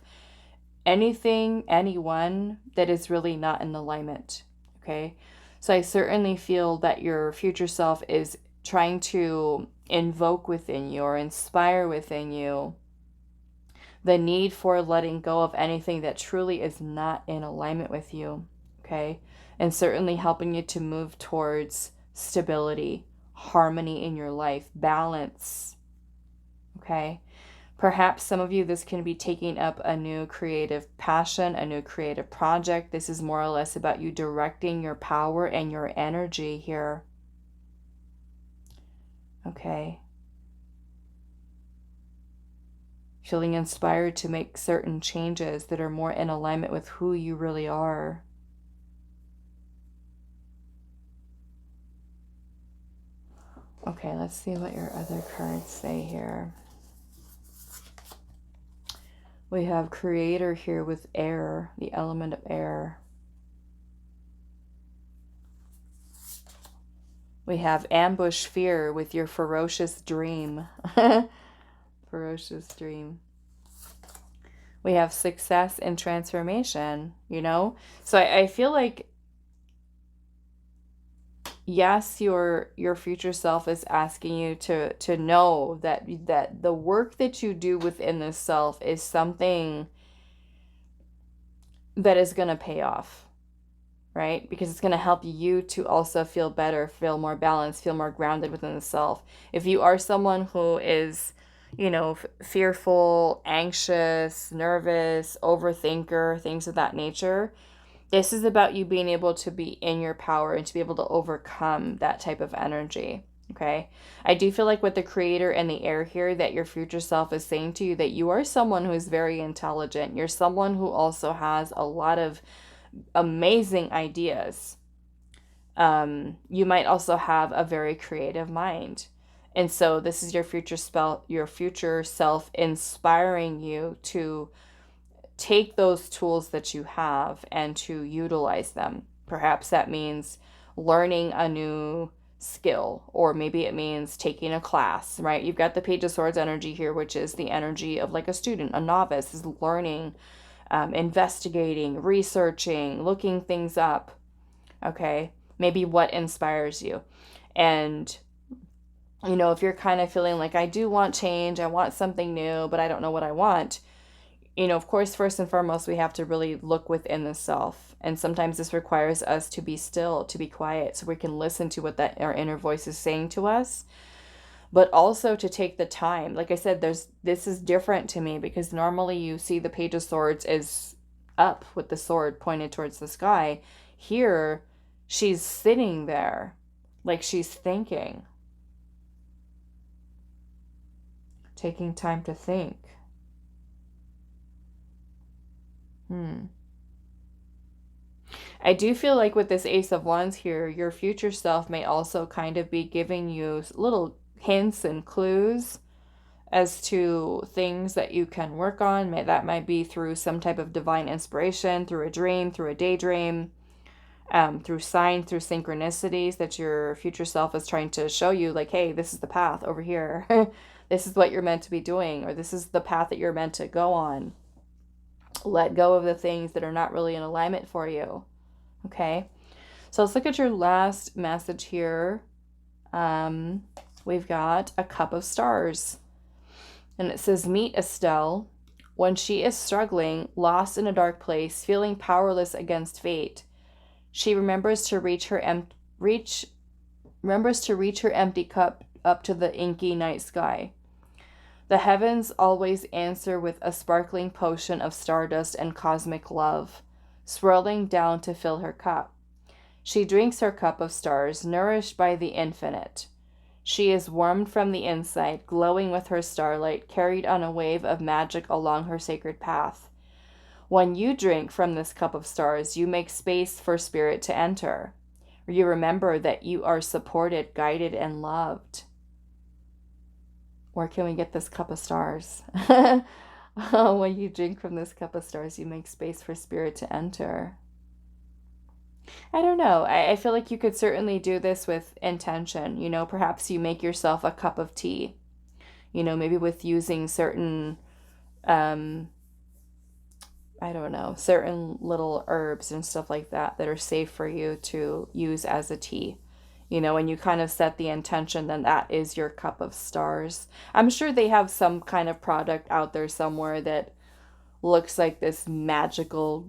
anything, anyone that is really not in alignment. Okay? So I certainly feel that your future self is trying to invoke within you or inspire within you the need for letting go of anything that truly is not in alignment with you. Okay? And certainly helping you to move towards stability, harmony in your life, balance. Okay? Perhaps some of you, this can be taking up a new creative passion, a new creative project. This is more or less about you directing your power and your energy here. Okay. Feeling inspired to make certain changes that are more in alignment with who you really are. Okay, let's see what your other cards say here. We have Creator here with air, the element of air. We have Ambush Fear with your ferocious dream. Ferocious dream. We have Success and Transformation, you know? So I feel like, yes, your future self is asking you to know that the work that you do within this self is something that is going to pay off, right? Because it's going to help you to also feel better, feel more balanced, feel more grounded within the self. If you are someone who is, you know, fearful, anxious, nervous, overthinker, things of that nature, this is about you being able to be in your power and to be able to overcome that type of energy. Okay. I do feel like with the Creator and the air here, that your future self is saying to you that you are someone who is very intelligent. You're someone who also has a lot of amazing ideas. You might also have a very creative mind. And so this is your future self inspiring you to take those tools that you have and to utilize them. Perhaps that means learning a new skill, or maybe it means taking a class, right? You've got the Page of Swords energy here, which is the energy of like a student, a novice is learning, investigating, researching, looking things up. Okay, maybe what inspires you. And you know, if you're kind of feeling like, I do want change, I want something new, but I don't know what I want, you know, of course, first and foremost, we have to really look within the self. And sometimes this requires us to be still, to be quiet, so we can listen to what our inner voice is saying to us. But also to take the time. Like I said, this is different to me, because normally you see the Page of Swords is up with the sword pointed towards the sky. Here, she's sitting there like she's thinking. Taking time to think. I do feel like with this Ace of Wands here, your future self may also kind of be giving you little hints and clues as to things that you can work on. That might be through some type of divine inspiration, through a dream, through a daydream, through signs, through synchronicities that your future self is trying to show you, like, hey, this is the path over here. This is what you're meant to be doing, or this is the path that you're meant to go on. Let go of the things that are not really in alignment for you. Okay, so let's look at your last message here. We've got a Cup of Stars. And it says, meet Estelle when she is struggling, lost in a dark place, feeling powerless against fate. She remembers to reach her empty cup up to the inky night sky. The heavens always answer with a sparkling potion of stardust and cosmic love, swirling down to fill her cup. She drinks her cup of stars, nourished by the infinite. She is warmed from the inside, glowing with her starlight, carried on a wave of magic along her sacred path. When you drink from this cup of stars, you make space for spirit to enter. You remember that you are supported, guided, and loved. Where can we get this cup of stars? When you drink from this cup of stars, you make space for spirit to enter. I don't know. I feel like you could certainly do this with intention. You know, perhaps you make yourself a cup of tea. You know, maybe with using certain, I don't know, certain little herbs and stuff like that that are safe for you to use as a tea. You know, when you kind of set the intention, then that is your cup of stars. I'm sure they have some kind of product out there somewhere that looks like this magical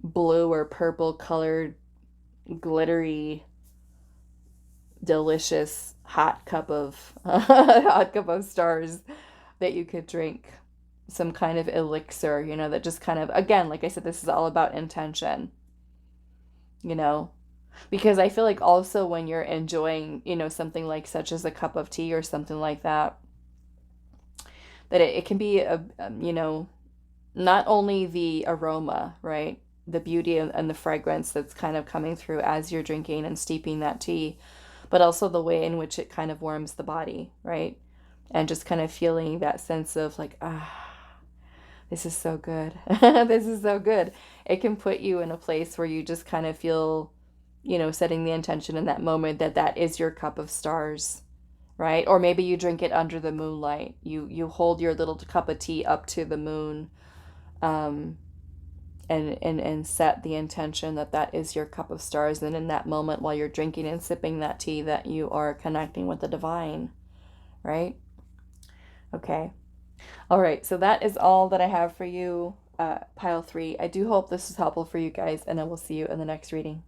blue or purple colored, glittery, delicious hot cup of hot cup of stars that you could drink. Some kind of elixir, you know, that just kind of, again, like I said, this is all about intention, you know, because I feel like also when you're enjoying, you know, something like such as a cup of tea or something like that, that it can be you know, not only the aroma, right, the beauty and the fragrance that's kind of coming through as you're drinking and steeping that tea, but also the way in which it kind of warms the body, right, and just kind of feeling that sense of like, this is so good. This is so good. It can put you in a place where you just kind of feel, you know, setting the intention in that moment that that is your cup of stars, right? Or maybe you drink it under the moonlight. You hold your little cup of tea up to the moon, and set the intention that that is your cup of stars. And in that moment, while you're drinking and sipping that tea, that you are connecting with the divine, right? Okay. All right, so that is all that I have for you, pile 3. I do hope this is helpful for you guys, and I will see you in the next reading.